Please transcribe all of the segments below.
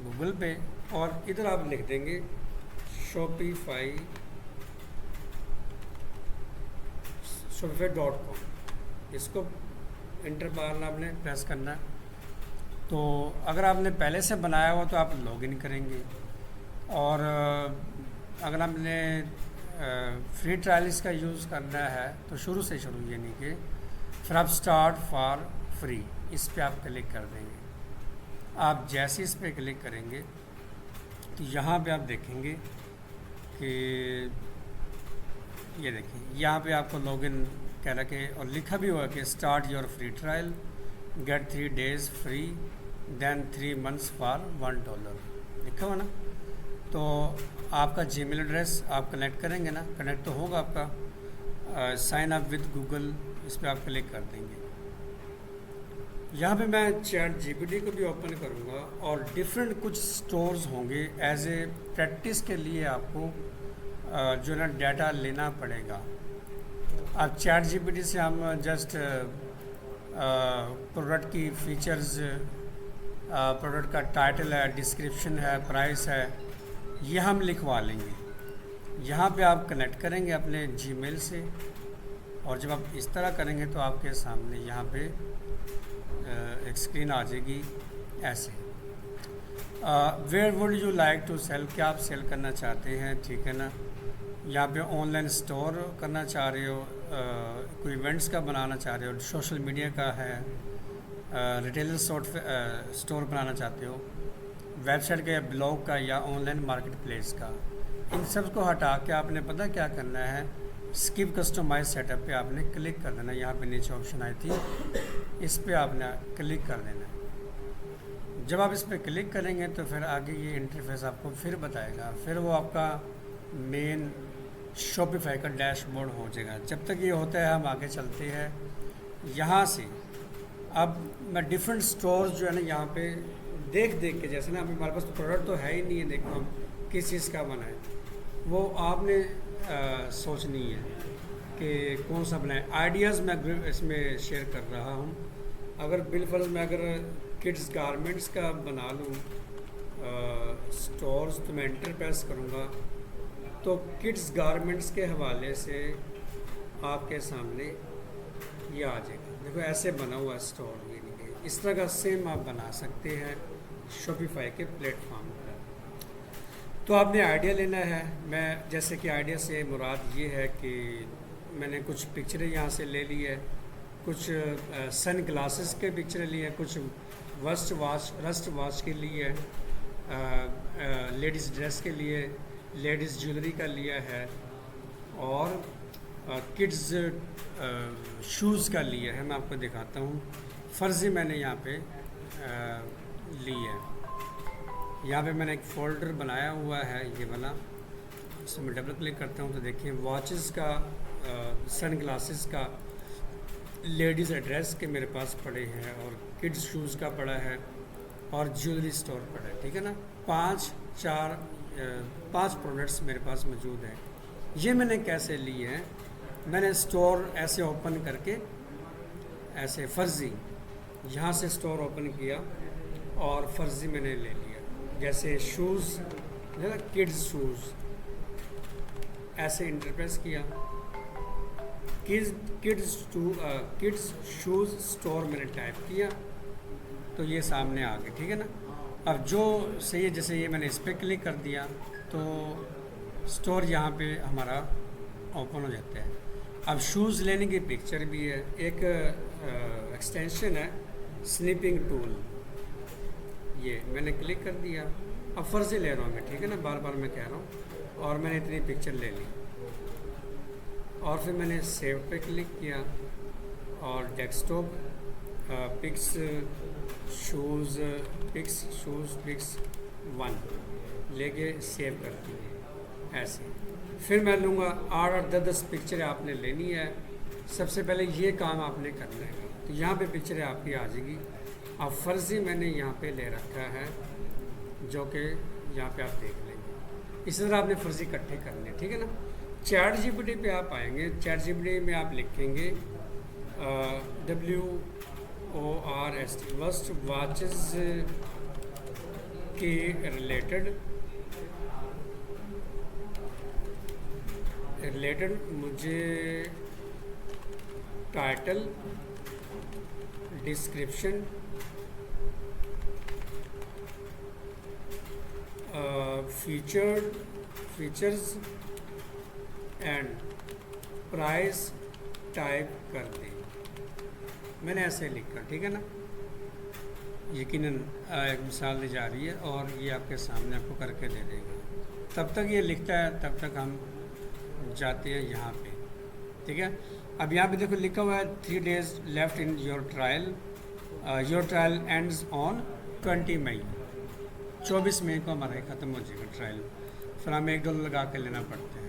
Google पे और इधर आप लिख देंगे shopify.com। इसको इंटर मारना, आपने प्रेस करना है। तो अगर आपने पहले से बनाया हुआ तो आप लॉगिन करेंगे, और अगर आपने फ्री ट्रायल इसका यूज़ करना है तो शुरू से शुरू, यानी कि फिर आप स्टार्ट फॉर फ्री इस पर आप क्लिक कर देंगे। आप जैसे इस पर क्लिक करेंगे तो यहाँ पे आप देखेंगे कि ये देखिए यहाँ पे आपको लॉगिन कह रहा कि, और लिखा भी हुआ कि start your free trial, get 3 days free, then 3 months for $1 लिखा हुआ ना। तो आपका जीमेल एड्रेस आप कनेक्ट करेंगे ना, कनेक्ट तो होगा आपका। साइन अप विद गूगल इस पर आप क्लिक कर देंगे। यहाँ पे मैं चैट जीपीटी को भी ओपन करूँगा और डिफरेंट कुछ स्टोर्स होंगे। एज ए प्रैक्टिस के लिए आपको जो ना डाटा लेना पड़ेगा। अब चैट जीपीटी से हम जस्ट प्रोडक्ट की फीचर्स, प्रोडक्ट का टाइटल है, डिस्क्रिप्शन है, प्राइस है, ये हम लिखवा लेंगे। यहाँ पे आप कनेक्ट करेंगे अपने जीमेल से, और जब आप इस तरह करेंगे तो आपके सामने यहाँ पे एक स्क्रीन आ जाएगी ऐसे। Where would you like to sell, क्या आप सेल करना चाहते हैं, ठीक है ना। यहाँ पे ऑनलाइन स्टोर करना चाह रहे हो, कोई इवेंट्स का बनाना चाह रहे हो, सोशल मीडिया का है, रिटेलर स्टोर बनाना चाहते हो, वेबसाइट का या ब्लॉग का या ऑनलाइन मार्केट प्लेस का। इन सब को हटा के आपने पता क्या करना है, स्किप कस्टमाइज सेटअप पे आपने क्लिक कर देना। यहाँ पे नीचे ऑप्शन आई थी, इस पे आपने क्लिक कर देना। जब आप इस पर क्लिक करेंगे तो फिर आगे ये इंटरफेस आपको फिर बताएगा, फिर वो आपका मेन शॉपिफाई का डैशबोर्ड हो जाएगा। जब तक ये होता है हम आगे चलते हैं। यहाँ से अब मैं डिफरेंट स्टोर्स जो है ना यहाँ पे देख देख के, जैसे ना अभी हमारे पास तो प्रोडक्ट तो है ही नहीं है, देखो हम किस चीज़ का बना है, वो आपने सोचनी है कि कौन सा बनाए। आइडियाज़ मैं इसमें शेयर कर रहा हूँ। अगर बिलफर्ज मैं अगर किड्स गारमेंट्स का बना लूँ स्टोर्स, तो मैं एंटर प्रेस करूँगा तो किड्स गारमेंट्स के हवाले से आपके सामने ये आ जाएगा। देखो ऐसे बना हुआ स्टोर, यानी कि इस तरह का सेम आप बना सकते हैं शॉपिफाई के प्लेटफॉर्म पर। तो आपने आइडिया लेना है। मैं जैसे कि आइडिया से मुराद ये है कि मैंने कुछ पिक्चरें यहाँ से ले ली है, कुछ सन ग्लासेस के पिक्चरें ली है, कुछ रस्ट वॉच के लिए, लेडीज़ ड्रेस के लिए, लेडीज़ ज्वेलरी का लिया है, और किड्स शूज़ का लिया है। मैं आपको दिखाता हूँ। फ़र्ज़ी मैंने यहाँ पे ली है। यहाँ पे मैंने एक फ़ोल्डर बनाया हुआ है, ये वाला। इसमें मैं डबल क्लिक करता हूँ तो देखिए वॉचेस का, सन ग्लासेस का, लेडीज़ ड्रेस के मेरे पास पड़े हैं, और किड्स शूज़ का पड़ा है, और ज्वेलरी स्टोर पड़ा है, ठीक है ना। पाँच प्रोडक्ट्स मेरे पास मौजूद हैं। ये मैंने कैसे लिए हैं, मैंने स्टोर ऐसे ओपन करके, ऐसे फ़र्ज़ी यहाँ से स्टोर ओपन किया और फ़र्ज़ी मैंने ले लिया। जैसे शूज़ है ना, किड्स शूज़, ऐसे इंटरप्रेस किया, किड्स शूज़ स्टोर मैंने टाइप किया तो ये सामने आ गए, ठीक है ना। अब जो सही है, जैसे ये मैंने इस पर क्लिक कर दिया तो स्टोर यहाँ पे हमारा ओपन हो जाता है। अब शूज़ लेने की पिक्चर भी है, एक एक्सटेंशन है स्निपिंग टूल, ये मैंने क्लिक कर दिया। अब फ़र्ज़ी ले रहा हूँ मैं, ठीक है ना, बार बार मैं कह रहा हूँ। और मैंने इतनी पिक्चर ले ली और फिर मैंने सेव पे क्लिक किया और डेस्कटॉप पिक्स शूज़ पिक्स 1 लेके सेव कर दिए ऐसे। फिर मैं लूँगा 8-10 पिक्चरें आपने लेनी है। सबसे पहले ये काम आपने करना है, तो यहाँ पे पिक्चरें आपकी आ जाएगी। अब फ़र्ज़ी मैंने यहाँ पे ले रखा है, जो कि यहाँ पे आप देख लेंगे। इसी तरह आपने फ़र्ज़ी इकट्ठे करने, ठीक है ना। चैट जीपीटी पे आप आएंगे, चैट जीपीटी में आप लिखेंगे WORST वस्ट वॉचेस के रिलेटेड मुझे title, description, features and price type कर दें। मैंने ऐसे लिखा, ठीक है ना। यकीनन एक मिसाल दी जा रही है और ये आपके सामने आपको करके दे देगा। तब तक ये लिखता है, तब तक हम जाते हैं यहाँ पे, ठीक है। अब यहाँ पे देखो लिखा हुआ है 3 days left in your trial, your trial ends on 20 मई। 24 मई को हमारा ख़त्म हो जाएगा ट्रायल, फिर हमें $1 लगा के लेना पड़ता है।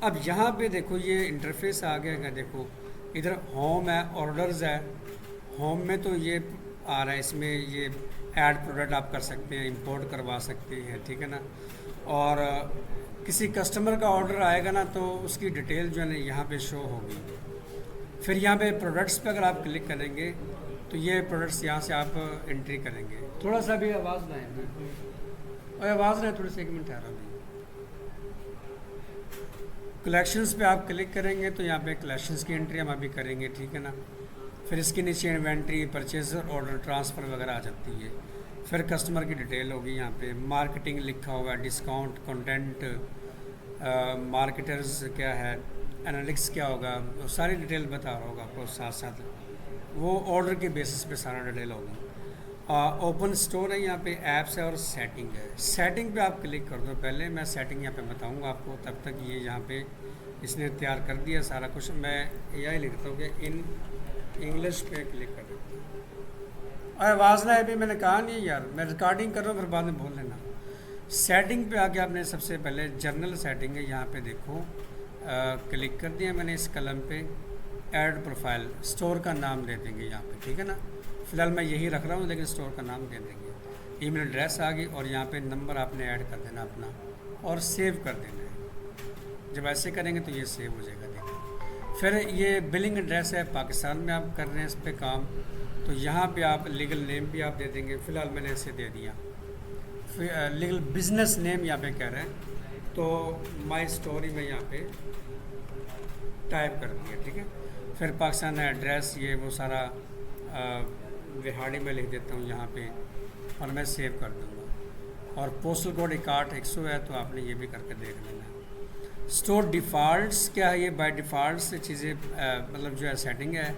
अब यहाँ पे देखो ये इंटरफेस आ गया है, देखो इधर होम है, ऑर्डर्स है। होम में तो ये आ रहा है, इसमें ये ऐड प्रोडक्ट आप कर सकते हैं, इंपोर्ट करवा सकते हैं, ठीक है ना। और किसी कस्टमर का ऑर्डर आएगा ना तो उसकी डिटेल जो है ना यहाँ पे शो होगी। फिर यहाँ पे प्रोडक्ट्स पे अगर आप क्लिक करेंगे तो ये प्रोडक्ट्स यहाँ से आप एंट्री करेंगे। थोड़ा सा भी आवाज़ ना है, और आवाज़ ना, थोड़ी सी 1 मिनट ठहरा भी। कलेक्शंस पे आप क्लिक करेंगे तो यहाँ पे कलेक्शंस की एंट्री हम अभी करेंगे, ठीक है ना। फिर इसके नीचे इन्वेंट्री, परचेजर, ऑर्डर, ट्रांसफ़र वगैरह आ जाती है। फिर कस्टमर की डिटेल होगी, यहाँ पे मार्केटिंग लिखा होगा, डिस्काउंट, कंटेंट, मार्केटर्स क्या है, एनालिटिक्स क्या होगा, वो सारी डिटेल बता रहा होगा आपको साथ साथ। वो ऑर्डर के बेसिस पे सारा डिटेल होगा। ओपन स्टोर है, यहाँ पे ऐप्स है और सेटिंग है। सेटिंग पे आप क्लिक कर दो। पहले मैं सेटिंग यहाँ पे बताऊँगा आपको, तब तक ये यहाँ पे इसने तैयार कर दिया सारा कुछ। मैं यही लिखता हूँ कि इन इंग्लिश पे क्लिक कर देता हूँ। अरे आवाज़ ना है भी, मैंने कहा नहीं यार, मैं रिकॉर्डिंग कर रहा हूँ, फिर बाद में बोल लेना। सेटिंग पे आके आपने सबसे पहले जनरल सेटिंग है, यहाँ पे देखो क्लिक कर दिया मैंने इस कलम पे। ऐड प्रोफाइल, स्टोर का नाम दे देंगे यहाँ पे, ठीक है ना। फ़िलहाल मैं यही रख रहा हूँ, लेकिन स्टोर का नाम दे देंगे। ईमेल एड्रेस आ गई और यहाँ पे नंबर आपने ऐड कर देना अपना और सेव कर देना है। जब ऐसे करेंगे तो ये सेव हो जाएगा, देखो। फिर ये बिलिंग एड्रेस है, पाकिस्तान में आप कर रहे हैं इस पर काम, तो यहाँ पे आप लीगल नेम भी आप दे देंगे। फ़िलहाल मैंने इसे दे दिया। फिर लीगल बिजनेस नेम यहाँ पे कह रहे हैं, तो माई स्टोरी में यहाँ पे टाइप कर दिया, ठीक है। फिर पाकिस्तान एड्रेस, ये वो सारा विहाड़ी में लिख देता हूँ यहाँ पे और मैं सेव कर दूँगा। और पोस्टल कोड 6100 है, तो आपने ये भी करके देख लेना। स्टोर डिफ़ॉल्ट्स क्या है, ये बाय डिफ़ॉल्ट से चीज़ें मतलब जो है सेटिंग है।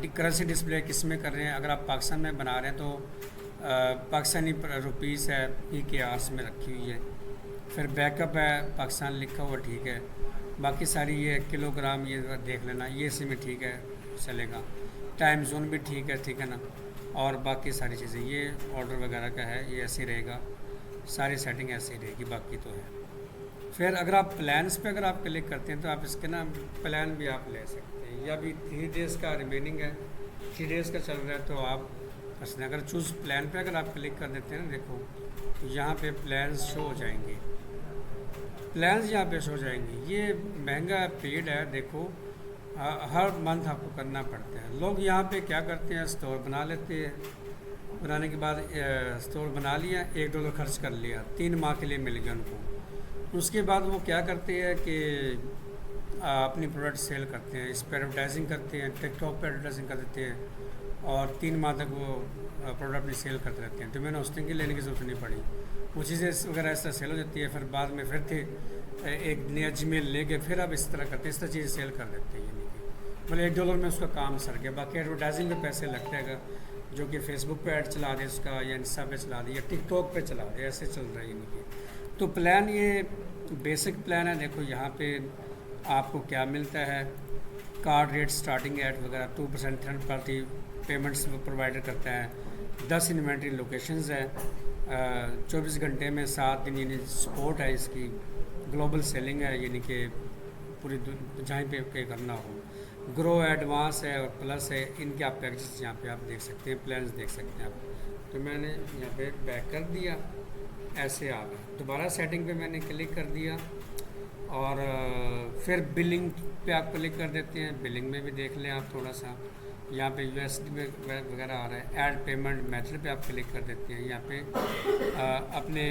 करेंसी डिस्प्ले किस में कर रहे हैं, अगर आप पाकिस्तान में बना रहे हैं तो पाकिस्तानी रुपीस है, PKRs में रखी हुई है। फिर बैकअप है, पाकिस्तान लिखा हुआ, ठीक है। बाकी सारी ये किलोग्राम ये देख लेना, ये इसी में ठीक है, चलेगा। टाइम जोन भी ठीक है ना। और बाकी सारी चीज़ें, ये ऑर्डर वगैरह का है, ये ऐसे रहेगा, सारी सेटिंग ऐसी रहेगी, बाकी तो है। फिर अगर आप प्लान्स पे अगर आप क्लिक करते हैं तो आप इसके ना प्लान भी आप ले सकते हैं। या अभी 3 days का रिमेनिंग है, 3 days का चल रहा है, तो आप अगर चूज़ प्लान पे अगर आप क्लिक कर देते हैं ना, देखो तो यहाँ पे प्लान्स शो हो जाएंगे। प्लान्स यहाँ पे शो हो जाएंगे। ये महंगा पेड है, देखो हर मंथ आपको करना पड़ता है। लोग यहाँ पे क्या करते हैं, स्टोर बना लेते हैं, बनाने के बाद स्टोर बना लिया, $1 खर्च कर लिया, 3 माह के लिए मिल गया उनको। उसके बाद वो क्या करते हैं कि अपनी प्रोडक्ट सेल करते हैं, इस पर एडवर्टाइजिंग करते हैं, टिकटॉक पर एडवर्टाइजिंग कर देते हैं और 3 माह तक वो प्रोडक्ट अपनी सेल करते रहते हैं। तो मैंने होस्टिंग की लेने की ज़रूरत नहीं पड़ी, वो चीज़ें वगैरह ऐसा सेल हो जाती है। फिर बाद में फिर थे एक नया जीमेल लेके फिर आप इस तरह करते हैं, इस तरह चीज़ें सेल कर देते हैं। यानी कि मतलब $1 में उसका काम सर गया। बाकी एडवर्टाइजिंग पे पैसे लगते हैं, जो कि फेसबुक पे ऐड चला दे उसका, या इंस्टा पे चला दे, या टिकटॉक पे चला दे, ऐसे चल रहा है। यानी कि तो प्लान ये बेसिक प्लान है। देखो यहाँ पे आपको क्या मिलता है, कार्ड रेट, स्टार्टिंग एट वगैरह, 2% थर्ड पार्टी पेमेंट्स प्रोवाइडर करता है, 10 इन्वेंट्री लोकेशंस है, 24 घंटे में 7 दिन यानी सपोर्ट है इसकी, ग्लोबल सेलिंग है, यानी कि पूरी जहाँ पे करना हो, ग्रो एडवांस है और प्लस है। इनके आप पैकेजेस यहाँ पे आप देख सकते हैं, प्लान्स देख सकते हैं आप। तो मैंने यहाँ पे बैक कर दिया, ऐसे आ गया। दोबारा सेटिंग पे मैंने क्लिक कर दिया और फिर बिलिंग पे आप क्लिक कर देते हैं। बिलिंग में भी देख लें आप थोड़ा सा, यहाँ पे USD में वगैरह आ रहा है। ऐड पेमेंट मेथड पे आप क्लिक कर देते हैं। यहाँ पे अपने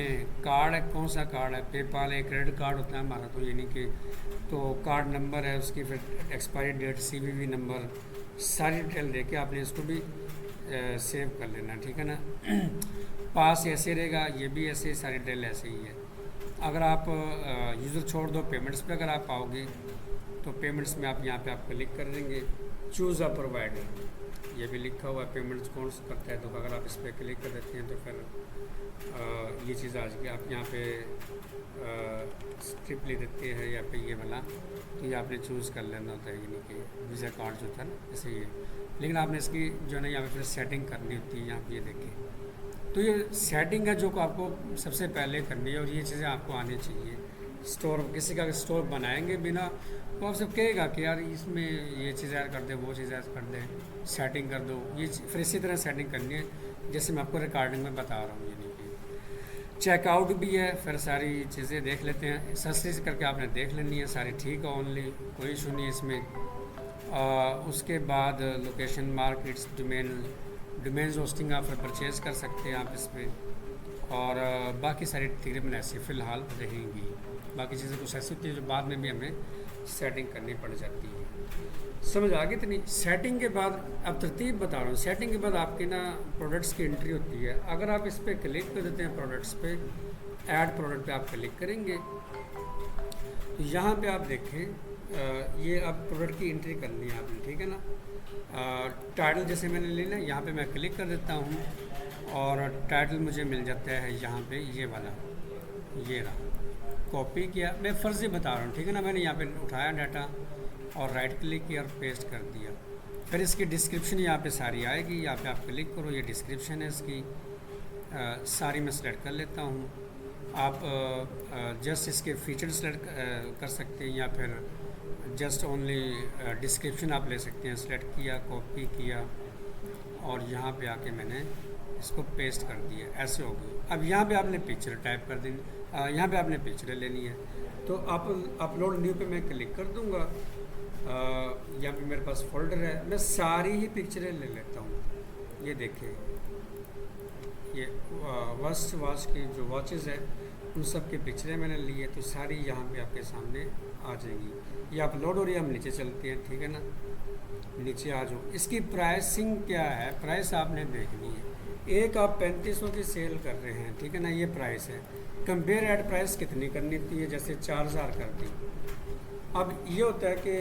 कार्ड है, कौन सा कार्ड है, पेपाल है, क्रेडिट कार्ड होता है हमारा, तो यानी कि तो कार्ड नंबर है, उसकी फिर एक्सपायरी डेट, CVV नंबर, सारी डिटेल दे के आपने इसको भी सेव कर लेना, ठीक है ना। पास ऐसे रहेगा, ये भी ऐसे, सारी डिटेल ऐसे ही है। अगर आप यूज़र छोड़ दो, पेमेंट्स पे अगर आप आओगे तो पेमेंट्स में आप यहाँ पे आप क्लिक कर देंगे, चूज़ अ प्रोवाइडर, ये भी लिखा हुआ है पेमेंट्स कौन सा करता है। तो अगर आप इस पर क्लिक कर देते हैं तो फिर ये चीज़ आ जाएगी। आप यहाँ पे स्ट्रिप ले देते हैं या पे ये वाला, तो ये आपने चूज़ कर लेना होता है, यानी कि वीज़ा कार्ड जो था ना, ऐसे ही है। लेकिन आपने इसकी जो है ना यहाँ पे फिर सेटिंग करनी होती है। यहाँ पे ये देखिए, तो ये सेटिंग है जो को आपको सबसे पहले करनी है, और ये चीज़ें आपको आनी चाहिए। स्टोर, किसी का स्टोर बनाएंगे बिना, वो आप सब कहेगा कि यार इसमें ये चीज़ ऐड कर दे, वो चीज़ ऐड कर दे, सेटिंग कर दो, ये फिर इसी तरह सेटिंग करनी है जैसे मैं आपको रिकॉर्डिंग में बता रहा हूँ। यानी कि चेकआउट भी है, फिर सारी चीज़ें देख लेते हैं, सस्ती करके आपने देख लेनी है, सारी ठीक है, ओनली कोई इशू नहीं इसमें। उसके बाद लोकेशन, मार्केट्स, डोमेन्स होस्टिंग आप फिर परचेज़ कर सकते हैं आप इस पर। और बाकी सारी तकरीबन ऐसी फ़िलहाल रहेंगी। बाकी चीज़ें कुछ ऐसी होती है जो बाद में भी हमें सेटिंग करनी पड़ जाती है। समझ आ गई? इतनी सेटिंग के बाद अब तरतीब बता रहा हूँ। सेटिंग के बाद आपकी ना प्रोडक्ट्स की एंट्री होती है। अगर आप इस पर क्लिक कर देते हैं, प्रोडक्ट्स पे, ऐड प्रोडक्ट पे आप क्लिक करेंगे तो यहाँ पे आप देखें ये अब प्रोडक्ट की एंट्री करनी है आपने, ठीक है ना। टाइटल जैसे मैंने लेना, यहाँ पे मैं क्लिक कर देता हूँ और टाइटल मुझे मिल जाता है यहाँ पे, ये वाला, ये रहा। कॉपी किया, मैं फ़र्ज़ी बता रहा हूँ, ठीक है ना। मैंने यहाँ पे उठाया डाटा और राइट क्लिक किया और पेस्ट कर दिया। फिर इसकी डिस्क्रिप्शन यहाँ पे सारी आएगी, यहाँ पे आप क्लिक करो, ये डिस्क्रिप्शन है इसकी सारी मैं सेलेक्ट कर लेता हूँ। आप जस्ट इसके फीचर सेलेक्ट कर सकते हैं या फिर जस्ट ओनली डिस्क्रिप्शन आप ले सकते हैं। सेलेक्ट किया, कॉपी किया और यहाँ पे आके मैंने इसको पेस्ट कर दिया, ऐसे हो गई। अब यहाँ पे आपने पिक्चर टाइप कर देनी, यहाँ पे आपने पिक्चरें लेनी है, तो आप अपलोड न्यू पे मैं क्लिक कर दूँगा। यहाँ पे मेरे पास फोल्डर है, मैं सारी ही पिक्चरें ले लेता हूँ। ये देखिए, ये फर्स्ट वॉच की जो वॉचेज़ है उन सब की पिक्चरें मैंने ली है, तो सारी यहाँ पे आपके सामने आ जाएंगी। ये अपलोड हो रही है, हम नीचे चलते हैं, ठीक है ना। नीचे आ जाओ। इसकी प्राइसिंग क्या है, प्राइस आपने देखनी है। एक आप 3500 की सेल कर रहे हैं, ठीक है ना, ये प्राइस है। कंपेयर एड प्राइस कितनी करनी थी है, जैसे 4000 कर दी। अब ये होता है कि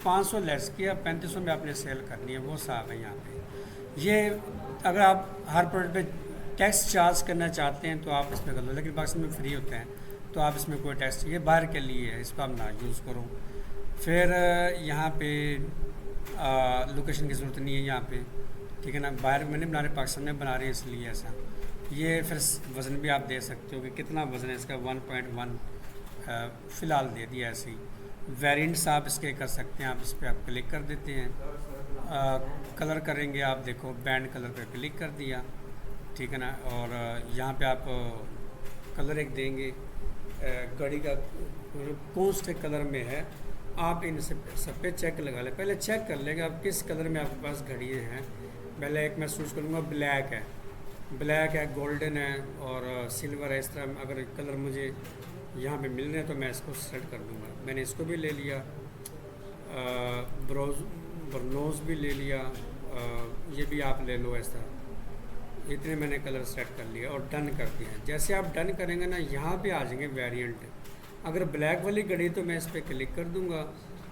500 लेस किया, 3500 में आपने सेल करनी है, वो साफ है यहाँ पे। ये अगर आप हर प्रोडक्ट पे टैक्स चार्ज करना चाहते हैं तो आप इसमें कर लो, लेकिन पाकिस्तान में फ्री होते हैं तो आप इसमें कोई टैक्स, ये बाहर के लिए है, इसको आप ना यूज़ करो। फिर यहाँ पे लोकेशन की ज़रूरत नहीं है यहाँ पे, ठीक है ना। बाहर मैंने बना रहे, पाकिस्तान में बना रहे हैं इसलिए ऐसा। ये फिर वज़न भी आप दे सकते हो कि कितना वज़न है इसका, 1.1 फ़िलहाल दे दिया ऐसे ही। वेरिएंट्स आप इसके कर सकते हैं, आप इस पर आप क्लिक कर देते हैं। कलर करेंगे आप, देखो बैंड कलर पे क्लिक कर दिया, ठीक है ना। और यहाँ पे आप कलर एक देंगे, घड़ी का कौन से कलर में है, आप इन सब पे चेक लगा लें। पहले चेक कर लेंगे आप किस कलर में आपके पास घड़ियाँ हैं। पहले एक मैं चूज़ करूँगा, ब्लैक है, ब्लैक है, गोल्डन है और सिल्वर है। इस तरह अगर कलर मुझे यहाँ पे मिल रहे हैं तो मैं इसको सेलेक्ट कर दूँगा। मैंने इसको भी ले लिया, ब्रोंज भी ले लिया, ये भी आप ले लो ऐसा। इतने मैंने कलर सेट कर लिया और डन कर दिया। जैसे आप डन करेंगे ना, यहाँ पे आ जाएंगे वेरिएंट। अगर ब्लैक वाली घड़ी तो मैं इस पर क्लिक कर दूँगा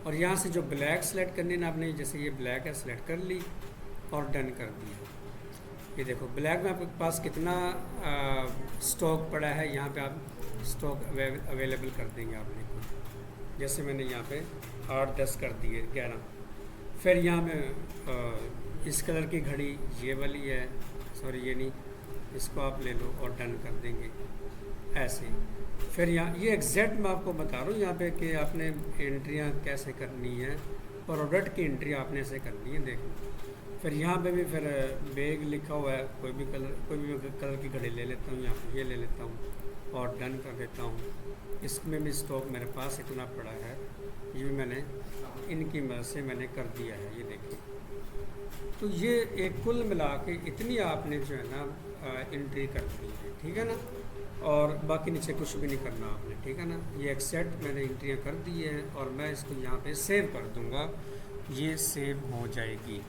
और यहाँ से जो ब्लैक सेलेक्ट करनी है ना आपने, जैसे ये ब्लैक है, सेलेक्ट कर ली और डन कर दिया। ये देखो ब्लैक में आपके पास कितना स्टॉक पड़ा है, यहाँ पे आप स्टॉक अवेलेबल कर देंगे आपने को। जैसे मैंने यहाँ पे 8-10 कर दिए, 11। फिर यहाँ में इस कलर की घड़ी ये वाली है, सॉरी ये नहीं, इसको आप ले लो और डन कर देंगे ऐसे। फिर यहाँ ये एग्जैक्ट मैं आपको बता रहा हूँ यहाँ पे कि आपने एंट्रियाँ कैसे करनी है, प्रोडक्ट की एंट्री आपने ऐसे करनी है, देखो। फिर यहाँ पे भी फिर बैग लिखा हुआ है, कोई भी कलर की घड़ी ले लेता हूँ, यहाँ पे ये ले लेता हूँ और डन कर देता हूँ। इसमें भी स्टॉक मेरे पास इतना पड़ा है, ये भी मैंने इनकी मदद से मैंने कर दिया है, ये देखिए। तो ये एक कुल मिला के इतनी आपने जो है ना एंट्री करनी है, ठीक है ना। और बाकी नीचे कुछ भी नहीं करना आपने, ठीक है ना। ये एक्सेप्ट मैंने एंट्रियाँ कर दी है और मैं इसको यहाँ पे सेव कर दूँगा, ये सेव हो जाएगी।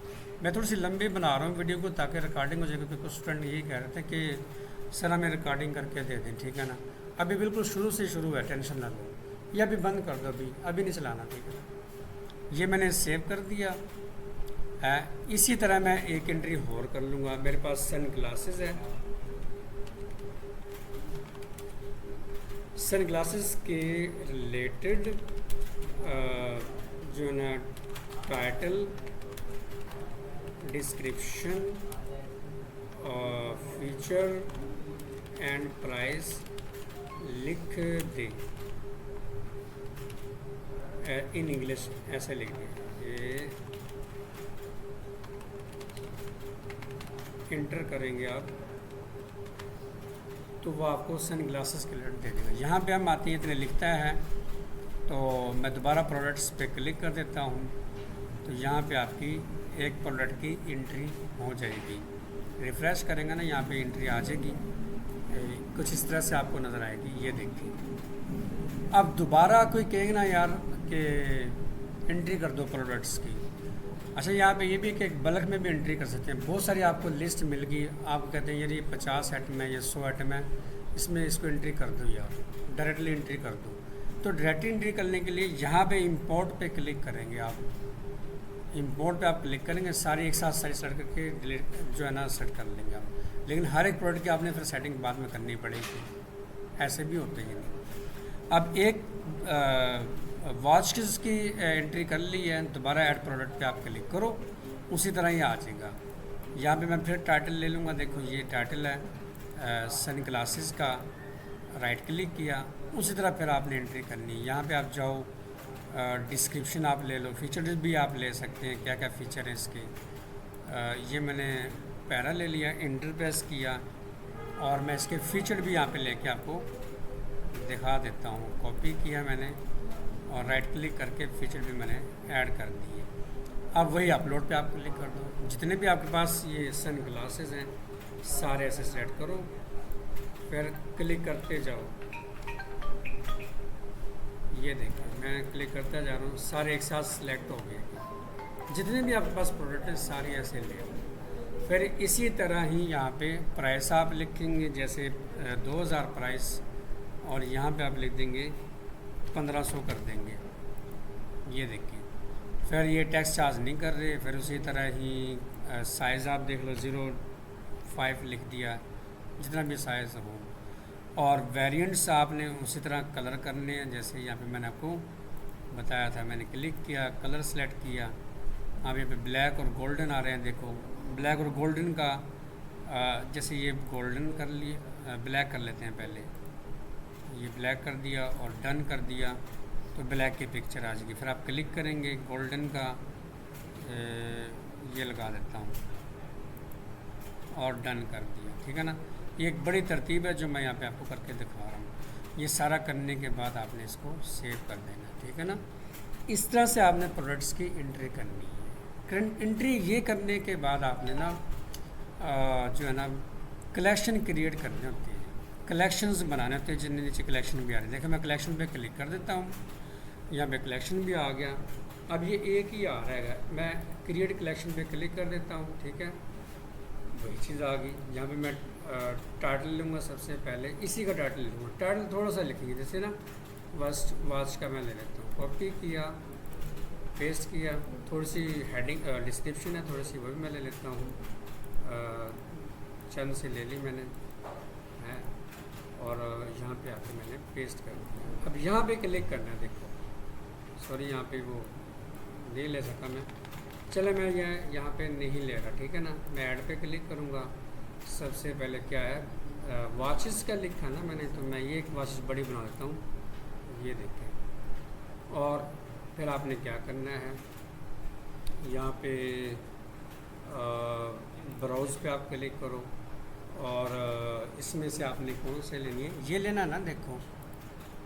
मैं थोड़ी सी लंबी बना रहा हूँ वीडियो को ताकि रिकॉर्डिंग हो जाए, क्योंकि कुछ स्टूडेंट यही कह रहे थे कि सर हमें रिकॉर्डिंग करके दे दें, ठीक है ना। अभी बिल्कुल शुरू से शुरू है, टेंशन ना लो। ये अभी बंद कर दो, अभी नहीं चलाना, ठीक है। ये मैंने सेव कर दिया है। इसी तरह मैं एक एंट्री और कर लूँगा। मेरे पास सन ग्लासेस है, सन ग्लासेस के रिलेटेड जो है ना title, description, feature and price लिख दे इन इंग्लिश, ऐसे लिख दे। ये इंटर करेंगे आप तो वो आपको सन ग्लासेस के रिलेटेड दे देगा। यहाँ पे हम आते हैं, इतने लिखता है तो मैं दोबारा प्रोडक्ट्स पे क्लिक कर देता हूँ, तो यहाँ पे आपकी एक प्रोडक्ट की एंट्री हो जाएगी। रिफ़्रेश करेंगे ना, यहाँ पे एंट्री आ जाएगी, कुछ इस तरह से आपको नज़र आएगी। ये देखिए, अब दोबारा कोई कहेगा ना यार कि एंट्री कर दो प्रोडक्ट्स की। अच्छा, यहाँ पे ये भी कि एक बल्क में भी एंट्री कर सकते हैं। बहुत सारी आपको लिस्ट मिल गई, आप कहते हैं यार ये 50 आइटम है या 100 आइटम है, इसमें इसको एंट्री कर दो यार, डायरेक्टली एंट्री कर दो। तो डायरेक्टली एंट्री करने के लिए यहाँ पे इंपोर्ट पे क्लिक करेंगे आप। इंपोर्ट पे आप क्लिक करेंगे, सारी एक साथ सारी सेट करके डिलीट जो है ना सेट कर लेंगे आप। लेकिन हर एक प्रोडक्ट की आपने फिर सेटिंग बाद में करनी पड़ेगी, ऐसे भी होते हैं। अब एक वॉच की एंट्री कर ली है, दोबारा ऐड प्रोडक्ट पे आप क्लिक करो, उसी तरह ही आ जाएगा। यहाँ पे मैं फिर टाइटल ले लूँगा। देखो ये टाइटल है सन ग्लासेस का, राइट क्लिक किया, उसी तरह फिर आपने एंट्री करनी है। यहाँ पे आप जाओ, डिस्क्रिप्शन आप ले लो, फीचर्स भी आप ले सकते हैं, क्या क्या फ़ीचर हैं इसके। ये मैंने पैरा ले लिया, इंटर प्रेस किया और मैं इसके फ़ीचर भी यहाँ पे लेके आपको दिखा देता हूँ। कॉपी किया मैंने और राइट क्लिक करके फीचर भी मैंने ऐड कर दिए। अब वही अपलोड पे आप क्लिक कर दो। जितने भी आपके पास ये सन ग्लासेस हैं सारे ऐसे सेट करो, फिर क्लिक करते जाओ। ये देखिए मैं क्लिक करता जा रहा हूँ, सारे एक साथ सिलेक्ट हो गए। जितने भी आपके पास प्रोडक्ट हैं सारे ऐसे ले आओ। फिर इसी तरह ही यहाँ पे प्राइस आप लिखेंगे, जैसे 2000 प्राइस, और यहाँ पे आप लिख देंगे 1500 कर देंगे। ये देखिए, फिर ये टैक्स चार्ज नहीं कर रहे। फिर उसी तरह ही साइज़ आप देख लो, 05 लिख दिया, जितना भी साइज़ हो। और वेरिएंट्स आपने उसी तरह कलर करने हैं, जैसे यहाँ पे मैंने आपको बताया था। मैंने क्लिक किया, कलर सेलेक्ट किया, अब यहाँ पे ब्लैक और गोल्डन आ रहे हैं। देखो ब्लैक और गोल्डन का जैसे ये गोल्डन कर लिए, ब्लैक कर लेते हैं पहले। ये ब्लैक कर दिया और डन कर दिया तो ब्लैक की पिक्चर आ जाएगी। फिर आप क्लिक करेंगे, गोल्डन का ये लगा देता हूँ और डन कर दिया, ठीक है ना। ये एक बड़ी तरतीब है जो मैं यहाँ पे आपको करके दिखा रहा हूँ। ये सारा करने के बाद आपने इसको सेव कर देना, ठीक है ना। इस तरह से आपने प्रोडक्ट्स की एंट्री करनी है। एंट्री ये करने के बाद आपने ना जो है ना कलेक्शन क्रिएट करने होते हैं, कलेक्शंस बनाने होते हैं, जिनके नीचे कलेक्शन भी आ रहे हैं। देखो मैं कलेक्शन पे क्लिक कर देता हूँ, यहाँ पे कलेक्शन भी आ गया। अब ये एक ही आ रहा है, मैं क्रिएट कलेक्शन पे क्लिक कर देता हूँ, ठीक है, वही चीज़ आ गई। यहाँ पे मैं टाइटल लूँगा, सबसे पहले इसी का टाइटल लूँगा। टाइटल थोड़ा सा लिखेंगे, जैसे ना वॉच का मैं ले लेता हूँ, कॉपी किया, पेस्ट किया, थोड़ी सी हेडिंग डिस्क्रिप्शन है थोड़ी सी, वो भी मैं ले लेता हूँ, चंद से ले ली मैंने है, और यहाँ पे आके मैंने पेस्ट कर दिया। अब यहाँ पे क्लिक करना है। देखो सॉरी यहाँ पे वो नहीं ले सका मैं, चले मैं यहाँ पे नहीं ले रहा, ठीक है ना। मैं ऐड पे क्लिक करूँगा। सबसे पहले क्या है, वॉचेस का लिखा ना मैंने, तो मैं ये एक वॉचेस बड़ी बना देता हूँ, ये देखें। और फिर आपने क्या करना है, यहाँ पे ब्राउज़ पे आप क्लिक करो और इसमें से आपने कौन से लेनी है, ये लेना ना। देखो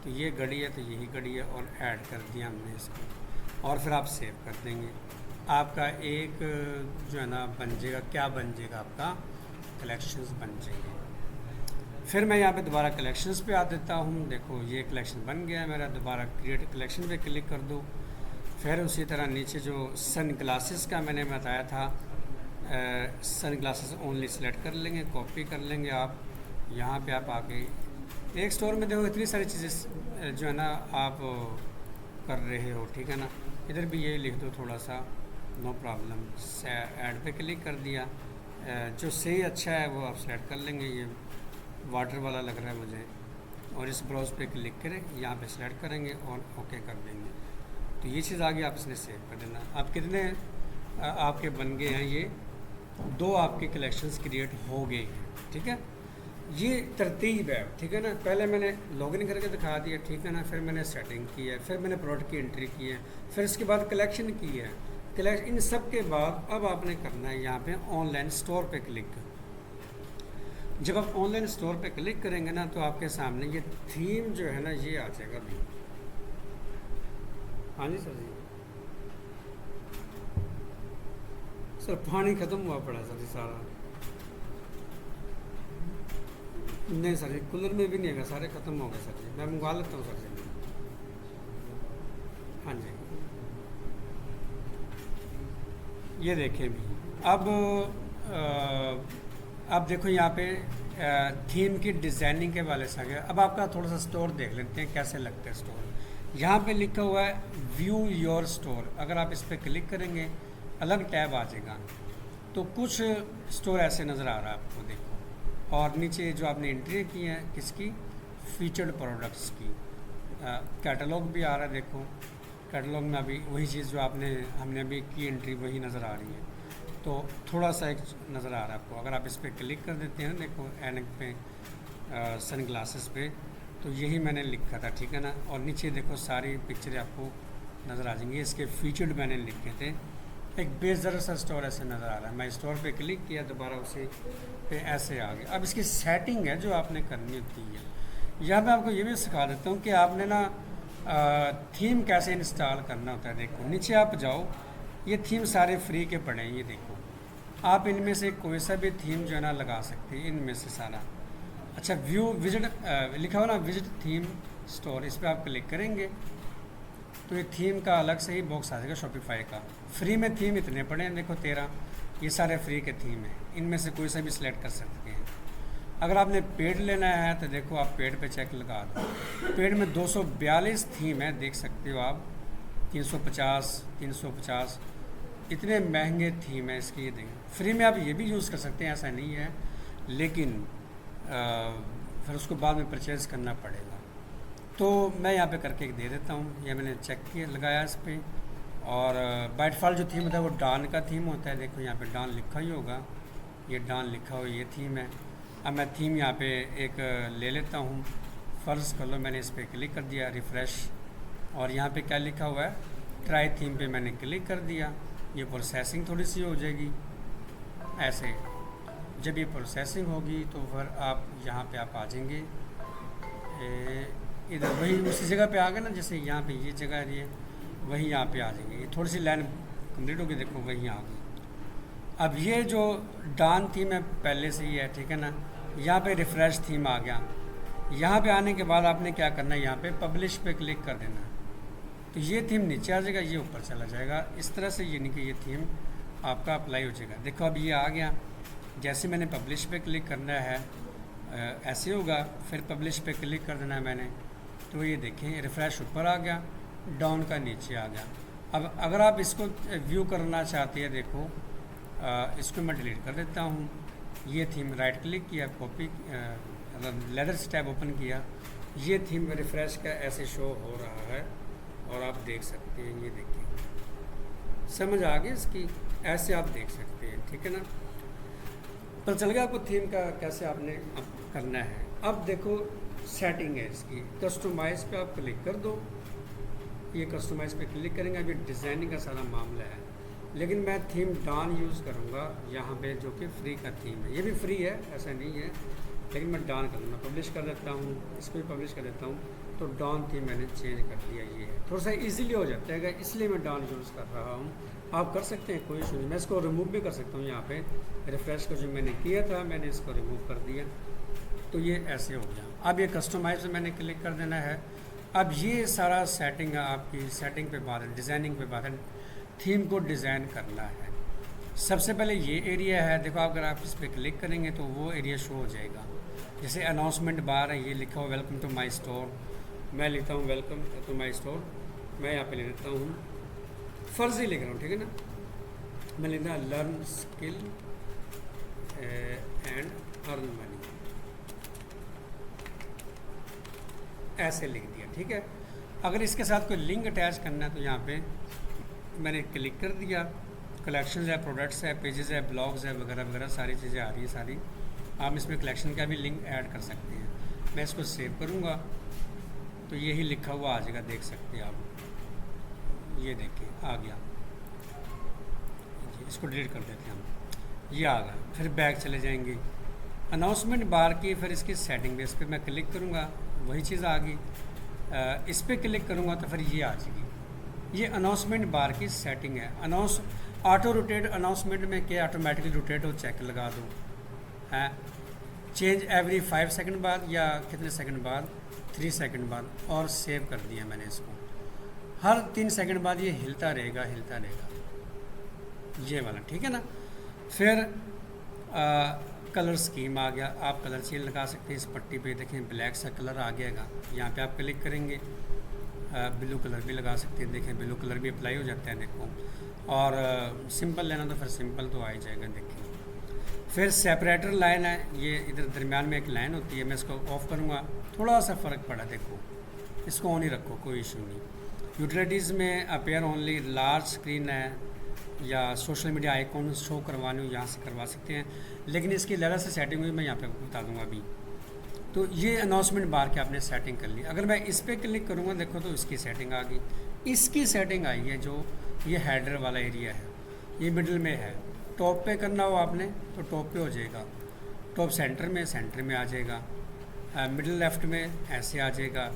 तो ये घड़ी है तो यही घड़ी है, और ऐड कर दिया हमने इसको, और फिर आप सेव कर देंगे। आपका एक जो है ना बन जाएगा, क्या बन जाएगा आपका, कलेक्शंस बन जाएंगे। फिर मैं यहाँ पे दोबारा कलेक्शंस पे आ देता हूँ। देखो ये कलेक्शन बन गया है मेरा, दोबारा क्रिएट कलेक्शन पे क्लिक कर दो। फिर उसी तरह नीचे जो सन ग्लासेस का मैंने बताया था, सन ग्लासेस ओनली सेलेक्ट कर लेंगे, कॉपी कर लेंगे आप। यहाँ पे आप आके एक स्टोर में देखो इतनी सारी चीज़ें जो है ना आप कर रहे हो, ठीक है ना। इधर भी यही लिख दो थोड़ा सा, नो प्रॉब्लम। ऐड पे क्लिक कर दिया, जो सही अच्छा है वो आप सेलेक्ट कर लेंगे। ये वाटर वाला लग रहा है मुझे, और इस ब्राउज पे क्लिक करें, यहाँ पे सेलेक्ट करेंगे और ओके कर देंगे। तो ये चीज़ आगे आप इसने सेव कर देना। आप कितने आपके बन गए हैं, ये 2 आपके कलेक्शंस क्रिएट हो गए हैं, ठीक है। ये तरतीब है, ठीक है ना। पहले मैंने लॉगिन करके दिखा दिया, ठीक है ना। फिर मैंने सेटिंग की है, फिर मैंने प्रोडक्ट की एंट्री की है, फिर इसके बाद कलेक्शन की है। इन सब के बाद अब आपने करना है यहाँ पे ऑनलाइन स्टोर पे क्लिक। जब आप ऑनलाइन स्टोर पे क्लिक करेंगे ना, तो आपके सामने ये थीम जो है ना ये आ जाएगा भी। हाँ जी सर जी, सर पानी ख़त्म हुआ पड़ा सर जी सारा। नहीं सर जी, कूलर में भी नहीं है, सारे ख़त्म हो गए सर जी। मैं मंगवा लेता हूँ सर जी। हाँ जी, ये देखें भी। अब देखो यहाँ पे थीम की डिज़ाइनिंग के वाले से आ गया। अब आपका थोड़ा सा स्टोर देख लेते हैं कैसे लगता है स्टोर। यहाँ पे लिखा हुआ है व्यू योर स्टोर। अगर आप इस पर क्लिक करेंगे अलग टैब आ जाएगा। तो कुछ स्टोर ऐसे नज़र आ रहा है आपको, देखो। और नीचे जो आपने एंट्री की है किसकी, फीचर्ड प्रोडक्ट्स की। कैटलॉग भी आ रहा है, देखो कैटलॉग में अभी वही चीज़ जो हमने अभी की एंट्री वही नज़र आ रही है। तो थोड़ा सा एक नज़र आ रहा है आपको। अगर आप इस पर क्लिक कर देते हैं, देखो ऐनक पे, सन ग्लासेस पे, तो यही मैंने लिखा था, ठीक है ना। और नीचे देखो सारी पिक्चरें आपको नज़र आ जाएंगी। इसके फीचर्ड मैंने लिखे थे। एक बेजर सा स्टोर ऐसे नज़र आ रहा है। मैं स्टोर पे क्लिक किया, दोबारा उसे पे ऐसे आ गया। अब इसकी सेटिंग है जो आपने करनी होती है। यहाँ पे आपको ये भी सिखा देता हूँ कि आपने ना थीम कैसे इंस्टॉल करना होता है। देखो नीचे आप जाओ, ये थीम सारे फ्री के पड़े हैं, ये देखो। आप इनमें से कोई सा भी थीम जो है ना लगा सकते हैं, इनमें से सारा। अच्छा, व्यू विजिट लिखा हुआ ना, विजिट थीम स्टोर, इस पर आप क्लिक करेंगे तो ये थीम का अलग से ही बॉक्स आ जाएगा शॉपिफाई का। फ्री में थीम इतने पड़े हैं, देखो 13, ये सारे फ्री के थीम हैं। इनमें से कोई सा भी सिलेक्ट कर सकते हैं। अगर आपने पेड लेना है तो देखो आप पेड पे चेक लगा दो। पेड में 242 थीम है, देख सकते हो आप। 350 इतने महंगे थीम है इसकी, ये देखें। फ्री में आप ये भी यूज़ कर सकते हैं, ऐसा नहीं है, लेकिन फिर उसको बाद में परचेज़ करना पड़ेगा। तो मैं यहाँ पे करके दे देता हूँ। ये मैंने चेक किया, लगाया इस पर। और बाय डिफ़ॉल्ट जो थीम होता है वो डॉन का थीम होता है। देखो यहाँ पे डॉन लिखा ही होगा, ये डॉन लिखा हुआ ये थीम है। अब मैं थीम यहाँ पे एक ले लेता हूँ। फ़र्ज़ कर लो मैंने इस पर क्लिक कर दिया, रिफ़्रेश, और यहाँ पे क्या लिखा हुआ है, ट्राई थीम पे मैंने क्लिक कर दिया। ये प्रोसेसिंग थोड़ी सी हो जाएगी ऐसे। जब ये प्रोसेसिंग होगी तो फिर आप यहाँ पे आप आ जाएंगे, इधर वही उसी जगह पे आ गए ना, जैसे यहाँ पे ये जगह है, ये वही यहाँ पे आ जाएंगे। ये थोड़ी सी लाइन कंप्लीट होगी, देखो वही आ गई। अब ये जो डॉन थीम है पहले से ही है, ठीक है ना। यहाँ पे रिफ़्रेश थीम आ गया। यहाँ पे आने के बाद आपने क्या करना है, यहाँ पे पब्लिश पे क्लिक कर देना। तो ये थीम नीचे आ जाएगा, ये ऊपर चला जाएगा। इस तरह से यानी कि ये थीम आपका अप्लाई हो जाएगा। देखो अब ये आ गया। जैसे मैंने पब्लिश पे क्लिक करना है ऐसे होगा, फिर पब्लिश पे क्लिक कर देना है मैंने, तो ये देखें रिफ़्रेश ऊपर आ गया, डाउन का नीचे आ गया। अब अगर आप इसको व्यू करना चाहते हैं, देखो इसको मैं डिलीट कर देता हूँ। ये थीम राइट क्लिक किया, कॉपी लेडर्स टैब ओपन किया, ये थीम रिफ़्रेश का ऐसे शो हो रहा है और आप देख सकते हैं। ये देखिए, समझ आ गई इसकी, ऐसे आप देख सकते हैं, ठीक है ना। पता चल गया आपको थीम का कैसे आपने करना है। अब देखो सेटिंग है इसकी, कस्टमाइज़ पे आप क्लिक कर दो। ये कस्टमाइज़ पे क्लिक करेंगे, अभी डिज़ाइनिंग का सारा मामला है, लेकिन मैं थीम डॉन यूज़ करूँगा यहाँ पे, जो कि फ्री का थीम है। ये भी फ्री है, ऐसा नहीं है, लेकिन मैं डॉन कर दूँगा, पब्लिश कर देता हूँ, इसको भी पब्लिश कर देता हूँ। तो डॉन थीम मैंने चेंज कर दिया। ये है थोड़ा सा इजीली हो जाता है, इसलिए मैं डॉन यूज़ कर रहा हूँ। आप कर सकते हैं, कोई इशू नहीं। मैं इसको रिमूव भी कर सकता हूँ। यहाँ पे रिफ्रेश को जो मैंने किया था, मैंने इसको रिमूव कर दिया, तो ये ऐसे हो गया। अब ये कस्टमाइज मैंने क्लिक कर देना है। अब ये सारा सेटिंग आपकी सेटिंग पे बात है, डिज़ाइनिंग पे बात है, थीम को डिज़ाइन करना है। सबसे पहले ये एरिया है, देखो अगर आप इस पर क्लिक करेंगे तो वो एरिया शो हो जाएगा। जैसे अनाउंसमेंट बार है, ये लिखा हुआ वेलकम टू माई स्टोर, मैं लिखता हूँ वेलकम टू माई स्टोर। मैं यहाँ पे ले लेता हूँ, फ़र्ज़ी लिख रहा हूँ, ठीक है ना। मैं लिखता हूँ learn skill and earn money, ऐसे लिख दिया, ठीक है। अगर इसके साथ कोई लिंक अटैच करना है तो यहाँ पे मैंने क्लिक कर दिया। कलेक्शंस है, प्रोडक्ट्स है, पेजेस है, ब्लॉग्स है, वगैरह वगैरह सारी चीज़ें आ रही है सारी। आप इसमें कलेक्शन का भी लिंक ऐड कर सकते हैं। मैं इसको सेव करूँगा तो यही लिखा हुआ आ जाएगा, देख सकते हैं आप। ये देखिए आ गया, इसको डिलीट कर देते हैं हम। ये आ गया। फिर बैक चले जाएंगे, अनाउंसमेंट बार की, फिर इसकी सेटिंग पे इस पर मैं क्लिक करूँगा, वही चीज़ आ गई। इस पर क्लिक करूँगा तो फिर ये आ जाएगी। ये अनाउंसमेंट बार की सेटिंग है। ऑटो रोटेट अनाउंसमेंट में क्या ऑटोमेटिकली रोटेट हो, चेक लगा दो है। चेंज एवरी 5 सेकंड बाद या कितने सेकंड बाद, 3 सेकंड बाद, और सेव कर दिया मैंने इसको। हर 3 सेकंड बाद ये हिलता रहेगा, हिलता रहेगा, ये वाला, ठीक है ना। फिर कलर स्कीम आ गया, आप कलर चेंज लगा सकते हैं। इस पट्टी पे देखें ब्लैक सा कलर आ गया, यहाँ पे आप क्लिक करेंगे, ब्लू कलर भी लगा सकते हैं। देखें ब्लू कलर भी अप्लाई हो जाता है, देखो। और सिंपल लेना तो फिर सिंपल तो आ ही जाएगा, देखिए। फिर सेपरेटर लाइन है, ये इधर दरमियान में एक लाइन होती है, मैं इसको ऑफ़ करूँगा, थोड़ा सा फ़र्क पड़ा, देखो। इसको ऑन ही रखो, कोई इशू नहीं। यूटिलिटीज़ में अपेयर ओनली लार्ज स्क्रीन है, या सोशल मीडिया आइकॉन शो करवाने हो यहाँ से करवा सकते हैं, लेकिन इसकी अलग से सेटिंग हुई, मैं यहाँ पे बता दूँगा अभी। तो ये अनाउंसमेंट बार के आपने सेटिंग कर ली। अगर मैं इस पर क्लिक करूँगा, देखो तो इसकी सेटिंग आ गई। इसकी सेटिंग आई है, जो ये हेडर वाला एरिया है, ये मिडिल में है। टॉप पे करना हो आपने तो टॉप पे हो जाएगा, टॉप सेंटर में आ जाएगा, मिडिल लेफ़्ट में ऐसे आ जाएगा,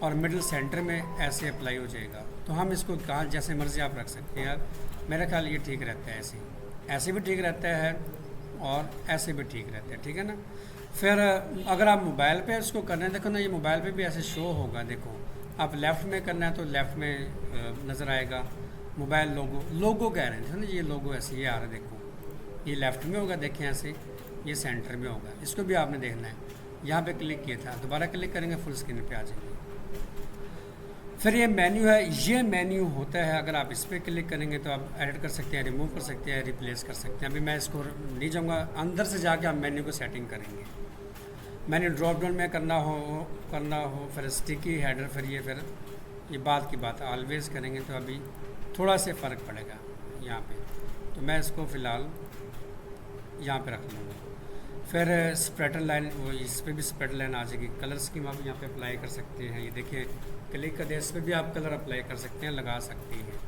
और मिडिल सेंटर में ऐसे अप्लाई हो जाएगा। तो हम इसको कहाँ जैसे मर्ज़ी आप रख सकते हैं। मेरा ख्याल ये ठीक रहता है, ऐसे भी ठीक रहता है और ऐसे भी ठीक रहता है, ठीक है ना। फिर अगर आप मोबाइल पे इसको करना है, देखो ना, ये मोबाइल पे भी ऐसे शो होगा, देखो। आप लेफ़्ट में करना है तो लेफ़्ट में नज़र आएगा। मोबाइल लोगो कह रहे थे ना, ये लोगो ऐसे ये आ रहा है, देखो। ये लेफ़्ट में होगा, देखें ऐसे, ये सेंटर में होगा। इसको भी आपने देखना है। यहाँ पे क्लिक किया था, दोबारा क्लिक करेंगे, फुल स्क्रीन पे आ जाएंगे। फिर ये मेन्यू है, ये मेन्यू होता है, अगर आप इस पर क्लिक करेंगे तो आप एडिट कर सकते हैं, रिमूव कर सकते हैं, रिप्लेस कर सकते हैं। अभी मैं इसको नहीं जाऊँगा, अंदर से जाके आप मेन्यू को सेटिंग करेंगे। मेन्यू ड्रॉप डाउन में करना हो, फिर स्टिकी हेडर, फिर ये बात की बात ऑलवेज करेंगे तो अभी थोड़ा से फ़र्क पड़ेगा यहाँ पे। तो मैं इसको फ़िलहाल यहाँ पे रख लूँगा। फिर स्प्रेडर लाइन, वो इस पर भी स्प्रेडर लाइन आ जाएगी। कलर स्कीम आप यहाँ पे अप्लाई कर सकते हैं, ये देखिए क्लिक कर दिया, इस पर भी आप कलर अप्लाई कर सकते हैं, लगा सकते हैं।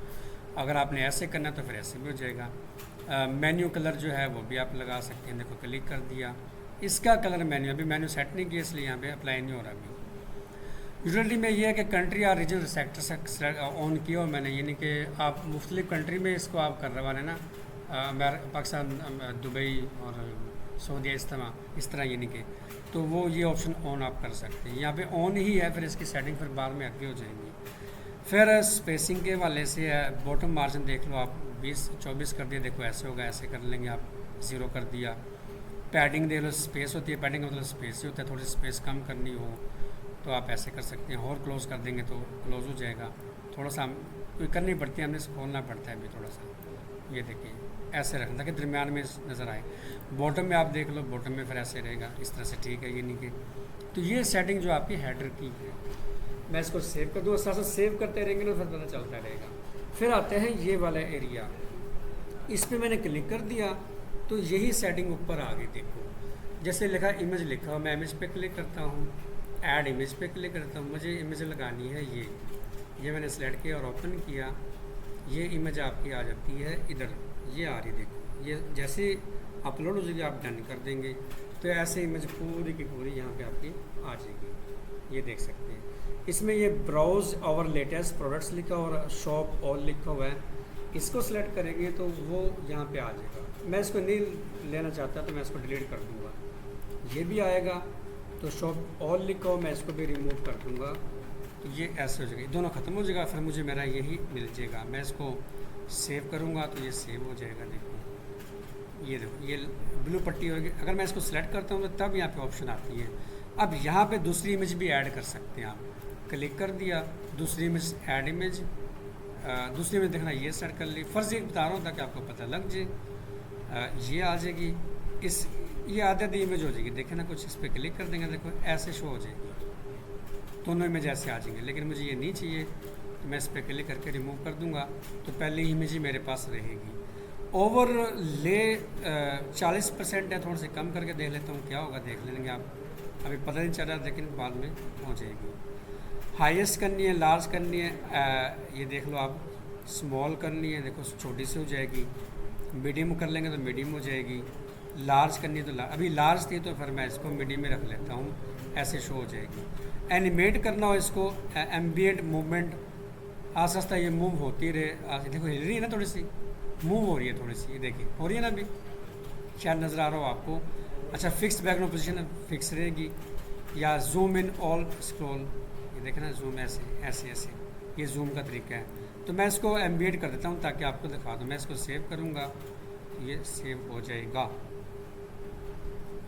अगर आपने ऐसे करना है तो फिर ऐसे भी हो जाएगा। मेन्यू कलर जो है वो भी आप लगा सकते हैं, देखो क्लिक कर दिया, इसका कलर मेन्यू, अभी मेन्यू सेट नहीं किया इसलिए यहाँ पे अप्लाई नहीं हो रहा अभी। यूटिलिटी में ये है कि कंट्री और रीजन सेक्टर ऑन किया हो मैंने, यानी कि आप मुख्तलिफ कंट्री में इसको आप कर रहे हैं ना, पाकिस्तान, दुबई और सऊदी इस तरह यानी कि, तो वो ये ऑप्शन ऑन आप कर सकते हैं। यहाँ पे ऑन ही है, फिर इसकी सेटिंग फिर बाद में आगे हो जाएंगी। फिर स्पेसिंग के वाले से है, बॉटम मार्जिन देख लो आप 20-24 कर दिया, देखो ऐसे होगा, ऐसे कर लेंगे आप, 0 कर दिया। पैडिंग देख लो, स्पेस होती है, पैडिंग का मतलब स्पेस ही होता है, थोड़ी स्पेस कम करनी हो तो आप ऐसे कर सकते हैं। और क्लोज़ कर देंगे तो क्लोज़ हो जाएगा। थोड़ा सा कोई करनी पड़ती है, हमने इसको खोलना पड़ता है अभी थोड़ा सा, ये देखिए ऐसे रखना ताकि दरमियान में नज़र आए। बॉटम में आप देख लो, बॉटम में फिर ऐसे रहेगा, इस तरह से, ठीक है, ये नहीं कि। तो ये सेटिंग जो आपकी हेडर की है, मैं इसको सेव कर दूँ, साथ साथ सेव करते रहेंगे ना, फिर पता चलता रहेगा। फिर आते हैं ये वाला एरिया, इस पर मैंने क्लिक कर दिया तो यही सेटिंग ऊपर आ गई, देखो। जैसे लिखा इमेज लिखा हो, मैं इमेज पे क्लिक करता हूँ, ऐड इमेज पे क्लिक करता हूँ, मुझे इमेज लगानी है ये मैंने सेलेक्ट किया और ओपन किया, ये इमेज आपकी आ जाती है इधर, ये आ रही, देखो। ये जैसे अपलोड हो जाएगी आप डन कर देंगे तो ऐसे इमेज पूरी की पूरी यहाँ पे आपकी आ जाएगी, ये देख सकते हैं। इसमें ये ब्राउज ओवर लेटेस्ट प्रोडक्ट्स लिखा और शॉप ऑल लिखा हुआ है, इसको सिलेक्ट करेंगे तो वो यहाँ पे आ जाएगा। मैं इसको नहीं लेना चाहता तो मैं इसको डिलीट कर दूँगा, ये भी आएगा। तो शॉप ऑल लिखा हो, मैं इसको भी रिमूव कर दूँगा, तो ये ऐसे हो जाएगा, दोनों ख़त्म हो जाएगा। फिर मुझे मेरा यही मिल जाएगा। मैं इसको सेव करूँगा तो ये सेव हो जाएगा। देखो ये देखो ये ब्लू पट्टी होगी। अगर मैं इसको सिलेक्ट करता हूँ तो तब यहाँ पे ऑप्शन आती है। अब यहाँ पे दूसरी इमेज भी ऐड कर सकते हैं आप। क्लिक कर दिया, दूसरी इमेज ऐड इमेज, दूसरी इमेज देखना ये सेट कर ली। फ़र्ज़ ये बता रहा हूँ ताकि आपको पता लग जाए। ये आ जाएगी, इस ये आधी इमेज हो जाएगी। देखें ना, कुछ इस पर क्लिक कर देंगे, देखो ऐसे शो हो जाएगी, दोनों इमेज ऐसे आ जाएंगे। लेकिन मुझे ये नहीं चाहिए तो मैं इस पर क्लिक करके रिमूव कर दूंगा, तो पहली इमेज ही मेरे पास रहेगी। ओवरले 40% है, थोड़ा सा कम करके देख लेता हूँ क्या होगा, देख लेंगे आप। अभी पता नहीं चल रहा, लेकिन बाद में हो जाएगी। हाईएस्ट करनी है, लार्ज करनी है, ये देख लो आप। स्मॉल करनी है, देखो छोटी सी हो जाएगी। मीडियम कर लेंगे तो मीडियम हो जाएगी। लार्ज करनी है तो अभी लार्ज थी तो फिर मैं इसको मीडियम में रख लेता हूँ, ऐसे शो हो जाएगी। एनिमेट करना हो इसको, एम्बिएंट मूवमेंट, आस्ता आस्ता ये मूव होती रहे। देखो हिल रही है ना, थोड़ी सी मूव हो रही है, थोड़ी सी, ये देखिए हो रही है ना, अभी शायद नज़र आ रहा हो आपको। अच्छा, फिक्स बैकग्राउंड पोजीशन फिक्स रहेगी, या जूम इन ऑल स्क्रॉल, ये देखें ना, जूम ऐसे ऐसे ऐसे, ये जूम का तरीका है। तो मैं इसको एम्बिएट कर देता हूँ ताकि आपको दिखा दूँ। मैं इसको सेव करूँगा, ये सेव हो जाएगा।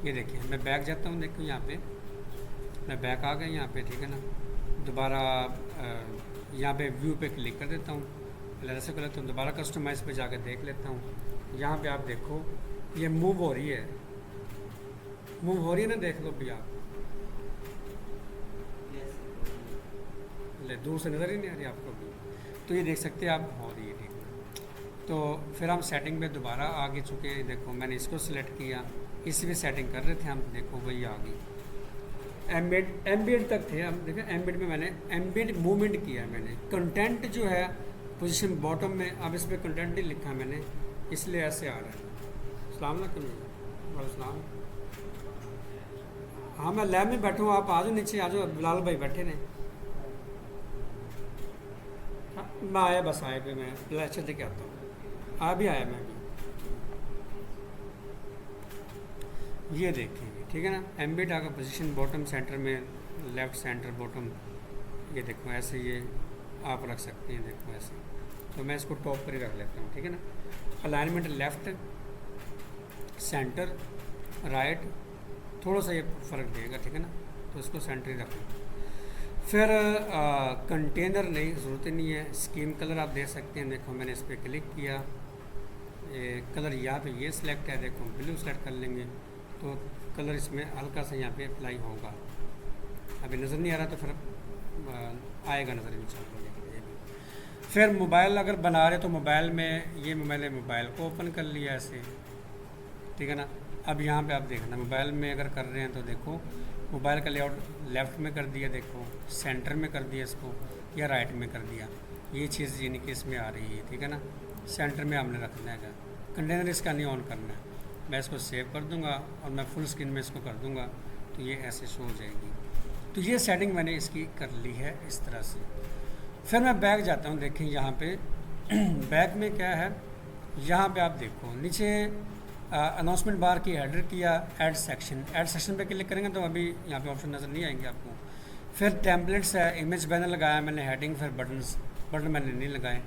ये देखिए, मैं बैक जाता हूँ, देखो यहाँ पे मैं बैक आ गया यहाँ पे, ठीक है ना। दोबारा यहाँ पे व्यू पे क्लिक कर देता हूँ, पहले ऐसे कर लेता हूँ, दोबारा कस्टमाइज़ पे जाकर देख लेता हूँ। यहाँ पे आप देखो ये मूव हो रही है, मूव हो रही है ना, देख लो भी आप। ले दूर से नज़र ही नहीं आ रही आपको भी, तो ये देख सकते हैं आप, हो रही है, ठीक है। तो फिर हम सेटिंग पे दोबारा आगे चुके, देखो मैंने इसको सिलेक्ट किया, इसी में सेटिंग कर रहे थे हम, देखो वही आ गई। एम्बिएंट तक थे हम, देखें एम्बिएंट में मैंने एम्बिएंट मूवमेंट किया है मैंने। कंटेंट जो है पोजीशन बॉटम में, अब इस पर कंटेंट नहीं लिखा मैंने, इसलिए ऐसे आ रहा है। सलाम वालेकुम। हाँ, मैं लैब में बैठा हूँ, आप आ जाओ नीचे, आ जाओ, बिलाल भाई बैठे ने। हाँ, मैं आया, बस आए पे मैं लेक्चर दे के आता हूँ, आ भी आया मैं भी। ये देखेंगे, ठीक है ना। एम्बिएंट आकर पोजीशन बॉटम सेंटर में, लेफ़्ट सेंटर बॉटम, ये देखो ऐसे, ये आप रख सकते हैं, देखो ऐसे। तो मैं इसको टॉप पर ही रख लेता हूँ, ठीक है ना। अलाइनमेंट लेफ़्ट सेंटर राइट, थोड़ा सा ये फ़र्क देगा, ठीक है ना। तो इसको सेंटर ही रखना। फिर कंटेनर नहीं, ज़रूरत ही नहीं है। स्कीम कलर आप दे सकते हैं, देखो मैंने इस पर क्लिक किया, कलर यहाँ पे ये सिलेक्ट है, देखो ब्लू सेलेक्ट कर लेंगे तो कलर इसमें हल्का सा यहाँ पे अप्लाई होगा। अभी नज़र नहीं आ रहा तो फिर आएगा नज़र इंशाल्लाह। फिर मोबाइल अगर बना रहे तो मोबाइल में, ये मैंने मोबाइल को ओपन कर लिया ऐसे, ठीक है ना। अब यहाँ पे आप देखना, मोबाइल में अगर कर रहे हैं तो देखो मोबाइल का लेआउट लेफ़्ट में कर दिया, देखो सेंटर में कर दिया इसको, या राइट में कर दिया। ये चीज़ यानी कि इसमें आ रही है, ठीक है ना। सेंटर में हमने रखना है, कंटेनर इसका नहीं ऑन करना है। मैं इसको सेव कर दूंगा और मैं फुल स्क्रीन में इसको कर दूंगा, तो ये ऐसे शो हो जाएगी। तो ये सेटिंग मैंने इसकी कर ली है इस तरह से। फिर मैं बैक जाता हूँ, देखें यहाँ पे बैक में क्या है, यहाँ पे आप देखो नीचे अनाउंसमेंट बार की हेडर किया, ऐड सेक्शन पे क्लिक करेंगे तो अभी यहाँ पे ऑप्शन नज़र नहीं आएंगे आपको। फिर टेम्पलेट्स है, इमेज बैनर लगाया मैंने, हेडिंग, फिर बटन मैंने नहीं लगाए।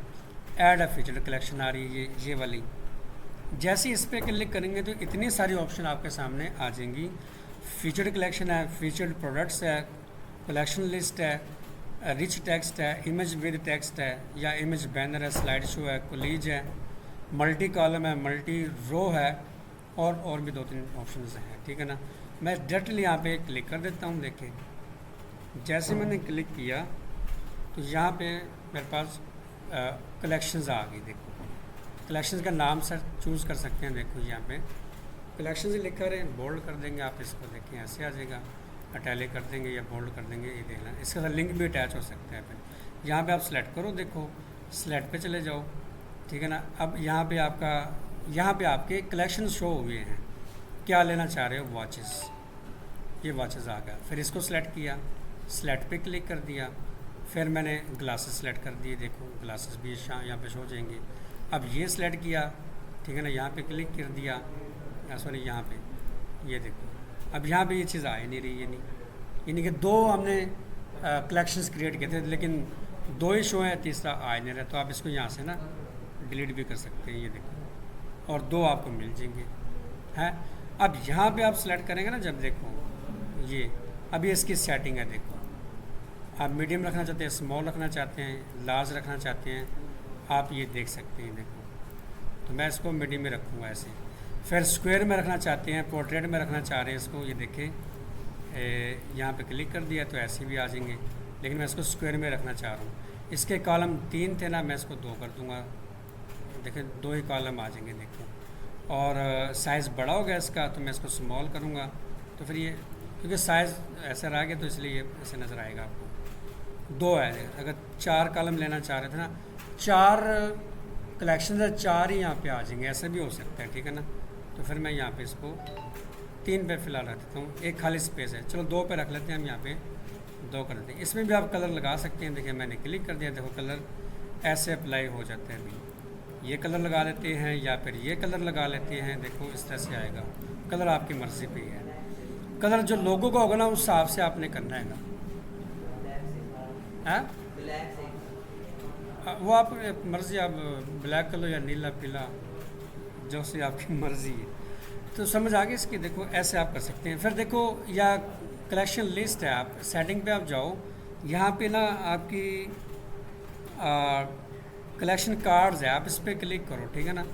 ऐड अ फीचर कलेक्शन आ रही है ये वाली, जैसे इस पर क्लिक करेंगे तो इतनी सारी ऑप्शन आपके सामने आ जाएंगी। फीचर्ड कलेक्शन है, फीचर्ड प्रोडक्ट्स है, कलेक्शन लिस्ट है, रिच टेक्स्ट है, इमेज विद टेक्स्ट है, या इमेज बैनर है, स्लाइड शो है, कोलीज है, मल्टी कॉलम है, मल्टी रो है, और भी 2-3 ऑप्शंस हैं, ठीक है ना। मैं डायरेक्टली यहाँ पे क्लिक कर देता हूँ। देखें जैसे मैंने क्लिक किया तो यहाँ पे मेरे पास कलेक्शंस आ गई। देखो कलेक्शंस का नाम सर चूज़ कर सकते हैं, देखो यहाँ पे कलेक्शंस लिखा रहे, बोल्ड कर देंगे आप इसको, देखें ऐसे आ जाएगा, अटैलिक कर देंगे या बोल्ड कर देंगे, ये देखना। इसके साथ लिंक भी अटैच हो सकता है। फिर यहाँ पे आप सेलेक्ट करो, देखो सेलेक्ट पे चले जाओ, ठीक है ना। अब यहाँ पे आपके कलेक्शन शो हुए हैं, क्या लेना चाह रहे हो, वॉचेस, ये वॉचेस आ गया। फिर इसको सिलेक्ट किया, सिलेक्ट पे क्लिक कर दिया, फिर मैंने ग्लासेस सेलेक्ट कर दिए, देखो ग्लासेस भी यहाँ पे शो हो जाएंगे। अब ये सिलेक्ट किया, ठीक है ना, यहाँ पे क्लिक कर दिया, सॉरी यहाँ पे, ये देखो अब यहाँ पे ये चीज़ आ ही नहीं रही, यानी कि दो हमने कलेक्शंस क्रिएट किए थे लेकिन दो ही शो है, तीसरा आ ही नहीं रहा। तो आप इसको यहाँ से ना डिलीट भी कर सकते हैं, ये देखो, और दो आपको मिल जाएंगे हैं। अब यहाँ पे आप सेलेक्ट करेंगे ना जब, देखो ये अभी इसकी सेटिंग है, देखो आप मीडियम रखना चाहते हैं, स्मॉल रखना चाहते हैं, लार्ज रखना चाहते हैं, आप ये देख सकते हैं, देखो तो मैं इसको मीडियम में रखूँगा ऐसे। फिर स्क्वायर में रखना चाहते हैं, पोर्ट्रेट में रखना चाह रहे हैं इसको, ये देखें यहाँ पे क्लिक कर दिया तो ऐसे भी आ जाएंगे, लेकिन मैं इसको स्क्वायर में रखना चाह रहा हूँ। इसके कॉलम 3 थे ना, मैं इसको 2 कर दूँगा, देखें 2 ही कॉलम आ जाएंगे, देखो। और साइज़ बड़ा हो गया इसका, तो मैं इसको स्मॉल करूँगा, तो फिर ये क्योंकि साइज़ ऐसा रह गया तो इसलिए ये ऐसे नज़र आएगा आपको। 2 है, अगर 4 कॉलम लेना चाह रहे थे ना, 4 कलेक्शन है, 4 ही यहाँ पे आ जाएंगे, ऐसा भी हो सकता है, ठीक है ना। तो फिर मैं यहाँ पे इसको 3 पे फ़िलहाल रख देता हूँ, एक खाली स्पेस है, चलो 2 पे रख लेते हैं हम, यहाँ पे 2 कर देते हैं। इसमें भी आप कलर लगा सकते हैं, देखिए मैंने क्लिक कर दिया, देखो कलर ऐसे अप्लाई हो जाते हैं। अभी ये कलर लगा लेते हैं या फिर ये कलर लगा लेते हैं, देखो इस तरह से आएगा। कलर आपकी मर्ज़ी पे है, कलर जो लोगों का होगा ना उस हिसाब से आपने करना है ना, वो आप मर्ज़ी, आप ब्लैक कलर या नीला पीला, जो से आपकी मर्ज़ी है। तो समझ आ गई इसकी, देखो ऐसे आप कर सकते हैं। फिर देखो या कलेक्शन लिस्ट है, आप सेटिंग पे आप जाओ, यहाँ पे ना आपकी कलेक्शन कार्ड्स है, आप इस पर क्लिक करो, ठीक है ना।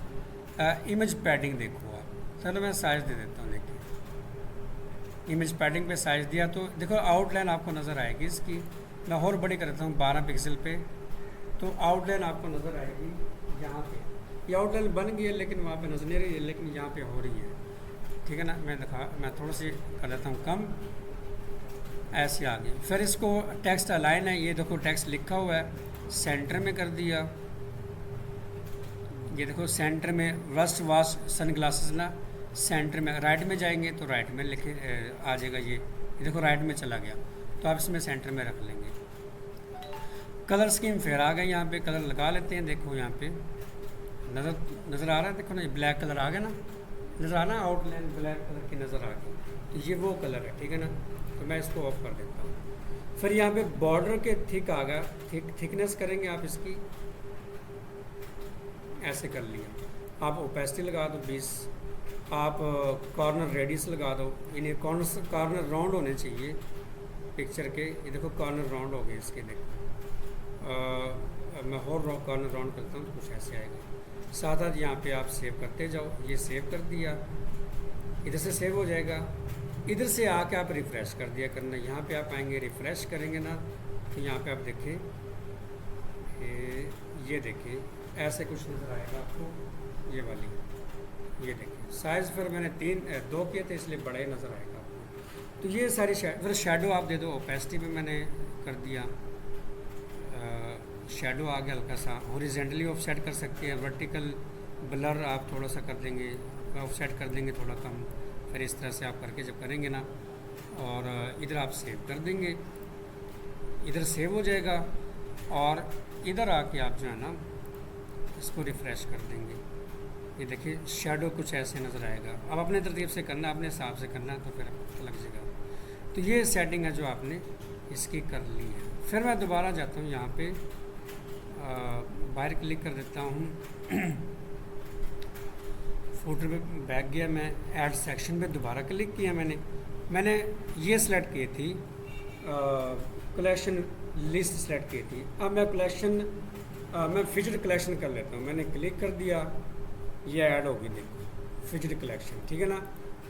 इमेज पैडिंग देखो आप, चलो मैं साइज़ दे देता हूँ, देखिए इमेज पैडिंग पे साइज़ दिया तो देखो आउटलाइन आपको नज़र आएगी इसकी। मैं और बड़ी कर देता हूँ 12 पिक्सल पे, तो आउटलाइन आपको नज़र आएगी यहाँ पे। ये आउटलाइन बन गई है लेकिन वहाँ पे नज़र नहीं रही है, लेकिन यहाँ पे हो रही है, ठीक है ना। मैं थोड़ा सी कर देता हूँ कम, ऐसे आ गई। फिर इसको टेक्स्ट अलाइन है, ये देखो टेक्स्ट लिखा हुआ है, सेंटर में कर दिया, ये देखो सेंटर में रस्ट वॉश सन ग्लासेस ना, सेंटर में राइट में जाएंगे तो राइट में लिखे आ जाएगा, ये देखो राइट में चला गया, तो आप इसमें सेंटर में रख लेंगे। कलर स्कीम फिर आ गए, यहाँ पे कलर लगा लेते हैं, देखो यहाँ पे नज़र आ रहा है, देखो ना ये ब्लैक कलर आ गया ना, नज़र आ रहा है, आउटलाइन ब्लैक कलर की नज़र आ गई, तो ये वो कलर है, ठीक है ना। तो मैं इसको ऑफ कर देता हूँ। फिर यहाँ पे बॉर्डर के थिक आ गया, थिकनेस करेंगे आप इसकी, ऐसे कर लिया। आप ओपेसिटी लगा दो 20, आप कॉर्नर रेडियस लगा दो, इन्हें कॉर्नर राउंड होने चाहिए पिक्चर के, ये देखो कॉर्नर राउंड हो गए इसके, देखो मैं और कॉर्नर राउंड करता हूँ तो कुछ ऐसे आएगा। साथ साथ यहाँ पे आप सेव करते जाओ, ये सेव कर दिया, इधर से सेव हो जाएगा, इधर से आके आप रिफ़्रेश कर दिया करना। यहाँ पे आप आएंगे, रिफ़्रेश करेंगे ना, तो यहाँ पे आप देखें, ये देखिए ऐसे कुछ नज़र आएगा आपको, ये वाली, ये देखिए साइज़ फिर मैंने 2 किए थे इसलिए बड़ा ही नज़र आएगा आपको। तो ये सारी फिर शेडो आप दे दो, ओपेसिटी पे मैंने कर दिया, शेडो आ गया हल्का सा, हॉरिजॉन्टली ऑफसेट कर सकते हैं, वर्टिकल ब्लर आप थोड़ा सा कर देंगे, ऑफसेट कर देंगे थोड़ा कम। फिर इस तरह से आप करके जब करेंगे ना, और इधर आप सेव कर देंगे, इधर सेव हो जाएगा, और इधर आके आप जो है ना इसको रिफ़्रेश कर देंगे, ये देखिए शेडो कुछ ऐसे नज़र आएगा। अब अपने तरतीब से करना, अपने हिसाब से करना, तो फिर लग जाएगा। तो ये सेटिंग है जो आपने इसकी कर ली है। फिर मैं दोबारा जाता हूँ यहाँ पे, बाहर क्लिक कर देता हूँ, फुटर पे बैक गया, मैं ऐड सेक्शन पे दोबारा क्लिक किया, मैंने ये सिलेक्ट की थी, कलेक्शन लिस्ट सेलेक्ट की थी। अब मैं मैं फीचर कलेक्शन कर लेता हूँ, मैंने क्लिक कर दिया, ये ऐड होगी, देखो फीचर कलेक्शन, ठीक है ना।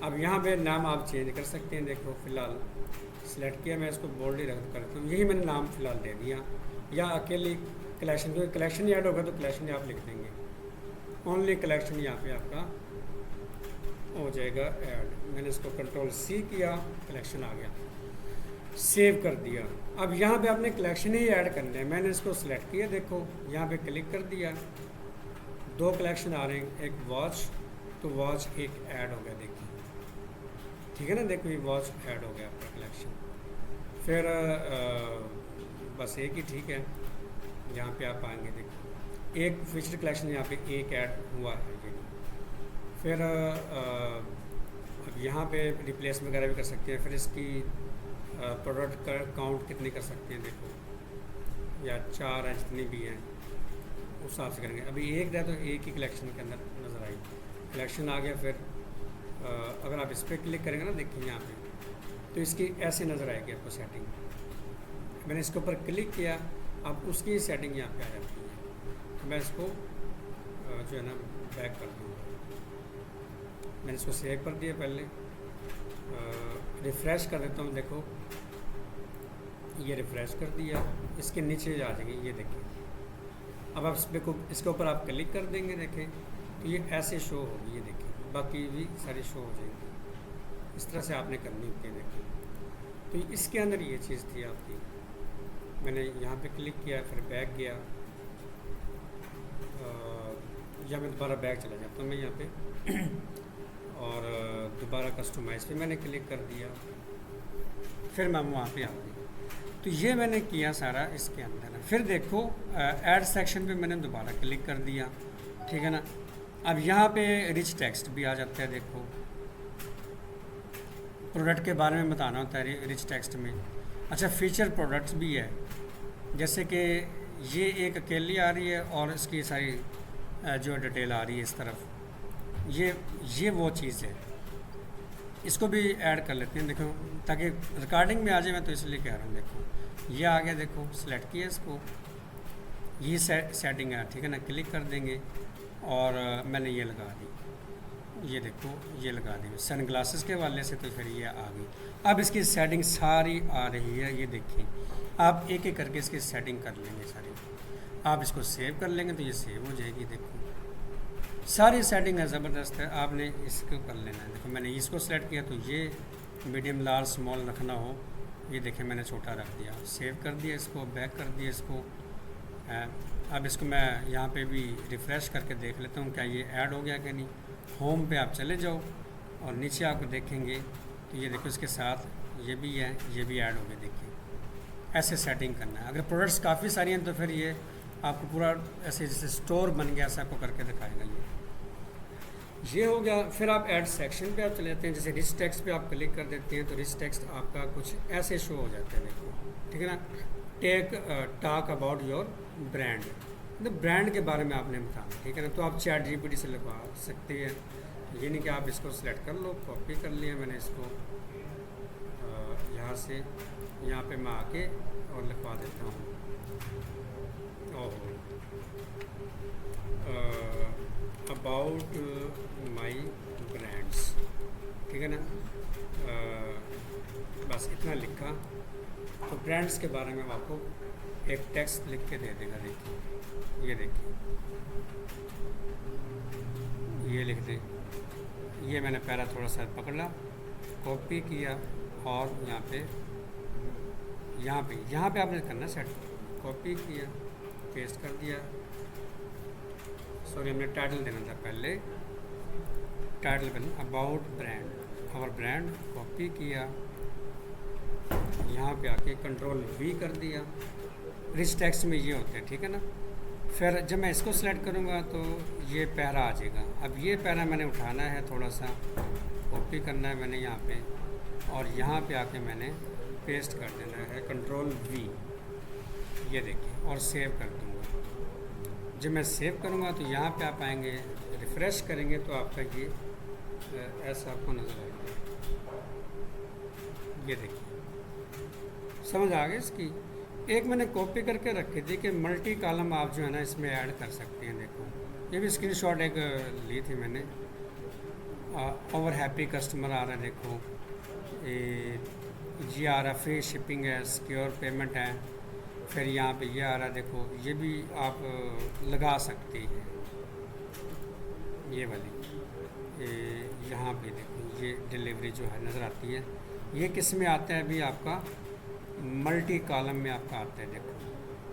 अब यहाँ पे नाम आप चेंज कर सकते हैं, देखो फ़िलहाल सिलेक्ट किया, मैं इसको बोल्ड ही रख करता हूँ, यही मैंने नाम फ़िलहाल दे दिया, या अकेली कलेक्शन, क्योंकि कलेक्शन ही ऐड होगा तो कलेक्शन ही आप लिख देंगे, ओनली कलेक्शन यहाँ पे आपका हो जाएगा ऐड। मैंने इसको Ctrl+C किया, कलेक्शन आ गया, सेव कर दिया। अब यहाँ पे आपने कलेक्शन ही ऐड करना है, मैंने इसको सिलेक्ट किया, देखो यहाँ पे क्लिक कर दिया, 2 कलेक्शन आ रहे हैं, एक वॉच, तो वॉच एक ऐड हो गया, देखिए ठीक है ना, देखो ये वॉच ऐड हो गया आपका कलेक्शन। फिर बस एक ही ठीक है, यहाँ पे आप आएंगे, देखो एक फीचर कलेक्शन यहाँ पे एक ऐड हुआ है ये। फिर अब यहाँ पे रिप्लेस वगैरह भी कर सकते हैं। फिर इसकी प्रोडक्ट का काउंट कितनी कर सकते हैं, देखो, या 4 है जितनी भी हैं उस हिसाब से करेंगे। अभी एक है तो एक ही कलेक्शन के अंदर नज़र आई, कलेक्शन आ गया। फिर अगर आप इस पर क्लिक करेंगे ना, देखिए यहाँ पे तो इसकी ऐसे नज़र आएगी आपको सेटिंग। मैंने इसके ऊपर क्लिक किया, अब उसकी सेटिंग यहाँ पे आ जाती है। तो मैं इसको जो है ना बैक कर दूँगा। मैंने इसको सेव कर दिया पहले, रिफ़्रेश कर देता हूँ। देखो ये रिफ़्रेश कर दिया, इसके नीचे आ जाएंगे, ये देखिए। अब आप इसके ऊपर आप क्लिक कर देंगे, देखें तो ये ऐसे शो होगी, ये देखिए, बाकी भी सारी शो हो जाएंगी। इस तरह से आपने करनी होती है, देखिए। तो इसके अंदर ये चीज़ थी आपकी। मैंने यहाँ पे क्लिक किया, फिर बैक गया, या मैं दोबारा बैक चला जाता हूँ मैं यहाँ पे और दोबारा कस्टमाइज़ पे मैंने क्लिक कर दिया, फिर मैं वहाँ पे आ गई। तो ये मैंने किया सारा इसके अंदर। फिर देखो ऐड सेक्शन पे मैंने दोबारा क्लिक कर दिया, ठीक है ना। अब यहाँ पे रिच टेक्स्ट भी आ जाता है, देखो प्रोडक्ट के बारे में बताना होता है रिच टेक्स्ट में। अच्छा, फीचर प्रोडक्ट्स भी है, जैसे कि ये एक अकेली आ रही है और इसकी सारी जो डिटेल आ रही है इस तरफ, ये वो चीज़ है। इसको भी ऐड कर लेते हैं, देखो, ताकि रिकॉर्डिंग में आ जाए। मैं तो इसलिए कह रहा हूँ, देखो ये आ गया, देखो सेलेक्ट किया इसको, ये सेटिंग है, ठीक है ना। क्लिक कर देंगे और मैंने ये लगा दी, ये देखो ये लगा दी सन ग्लासेस के वाले से, तो फिर ये आ गई। अब इसकी सेटिंग सारी आ रही है, ये देखिए। आप एक एक करके इसकी सेटिंग कर लेंगे सारी। आप इसको सेव कर लेंगे तो ये सेव हो जाएगी, देखो सारी सेटिंग है, ज़बरदस्त है। आपने इसको कर लेना है। देखो मैंने इसको सेलेक्ट किया, तो ये मीडियम, लार्ज, स्मॉल रखना हो, ये देखें मैंने छोटा रख दिया। सेव कर दिया इसको, बैक कर दिया इसको। अब इसको मैं यहाँ पे भी रिफ़्रेश करके देख लेता हूँ क्या ये ऐड हो गया कि नहीं। होम पे आप चले जाओ और नीचे आपको देखेंगे तो ये देखो इसके साथ ये भी है, ये भी ऐड हो गया, देखिए। ऐसे सेटिंग करना है। अगर प्रोडक्ट्स काफ़ी सारी हैं तो फिर ये आपको पूरा ऐसे जैसे स्टोर बन गया ऐसा आपको करके दिखाएगा। ये हो गया। फिर आप ऐड सेक्शन पे आप चले जाते हैं, जैसे रिच टेक्स्ट पे आप क्लिक कर देते हैं तो रिच टेक्स्ट आपका कुछ ऐसे शो हो जाते हैं, देखो, ठीक है ना। टॉक अबाउट योर ब्रांड, तो ब्रांड के बारे में आपने बताना, ठीक है ना। तो आप चैट जीपीटी से लिखवा सकते हैं, ये नहीं कि आप इसको सिलेक्ट कर लो। कॉपी कर लिया मैंने इसको, यहाँ से यहाँ पे मैं आके और लिखवा देता हूँ, अबाउट माई ब्रांड्स, ठीक है ना। बस इतना लिखा तो ब्रांड्स के बारे में आपको एक टेक्स्ट लिख के दे देगा। देखिए, ये देखिए, ये लिख दे। ये मैंने पहला थोड़ा सा पकड़ा, कॉपी किया और यहाँ पे आपने करना सेट, कॉपी किया, पेस्ट कर दिया। सॉरी, हमने टाइटल देना था पहले, टाइटल पे about brand, our brand, copy किया, यहाँ पे आके कंट्रोल V कर दिया। रिच टेक्स्ट में ये होते हैं, ठीक है ना। फिर जब मैं इसको सिलेक्ट करूँगा तो ये पैरा आ जाएगा। अब ये पैरा मैंने उठाना है, थोड़ा सा कॉपी करना है मैंने यहाँ पे, और यहाँ पे आके मैंने पेस्ट कर देना है, कंट्रोल V, ये देखिए, और सेव कर दूँगा। जब मैं सेव करूँगा तो यहाँ पे आप आएंगे, रिफ़्रेश करेंगे तो आपका ये ऐसा आपको नज़र आएगा, ये देखिए। समझ आ गई इसकी। एक मैंने कॉपी करके रखी थी कि मल्टी कॉलम आप जो है ना इसमें ऐड कर सकते हैं। देखो, ये भी स्क्रीनशॉट एक ली थी मैंने। ओवर हैप्पी कस्टमर आ रहा है, देखो ये आ रहा, फ्री शिपिंग है, सिक्योर पेमेंट है। फिर यहाँ पे ये आ रहा है, देखो ये भी आप लगा सकते हैं, ये वाली। यहाँ पे देखो ये डिलीवरी जो है नज़र आती है। ये किस में आता है अभी आपका, मल्टी कॉलम में आपका आता है, देखो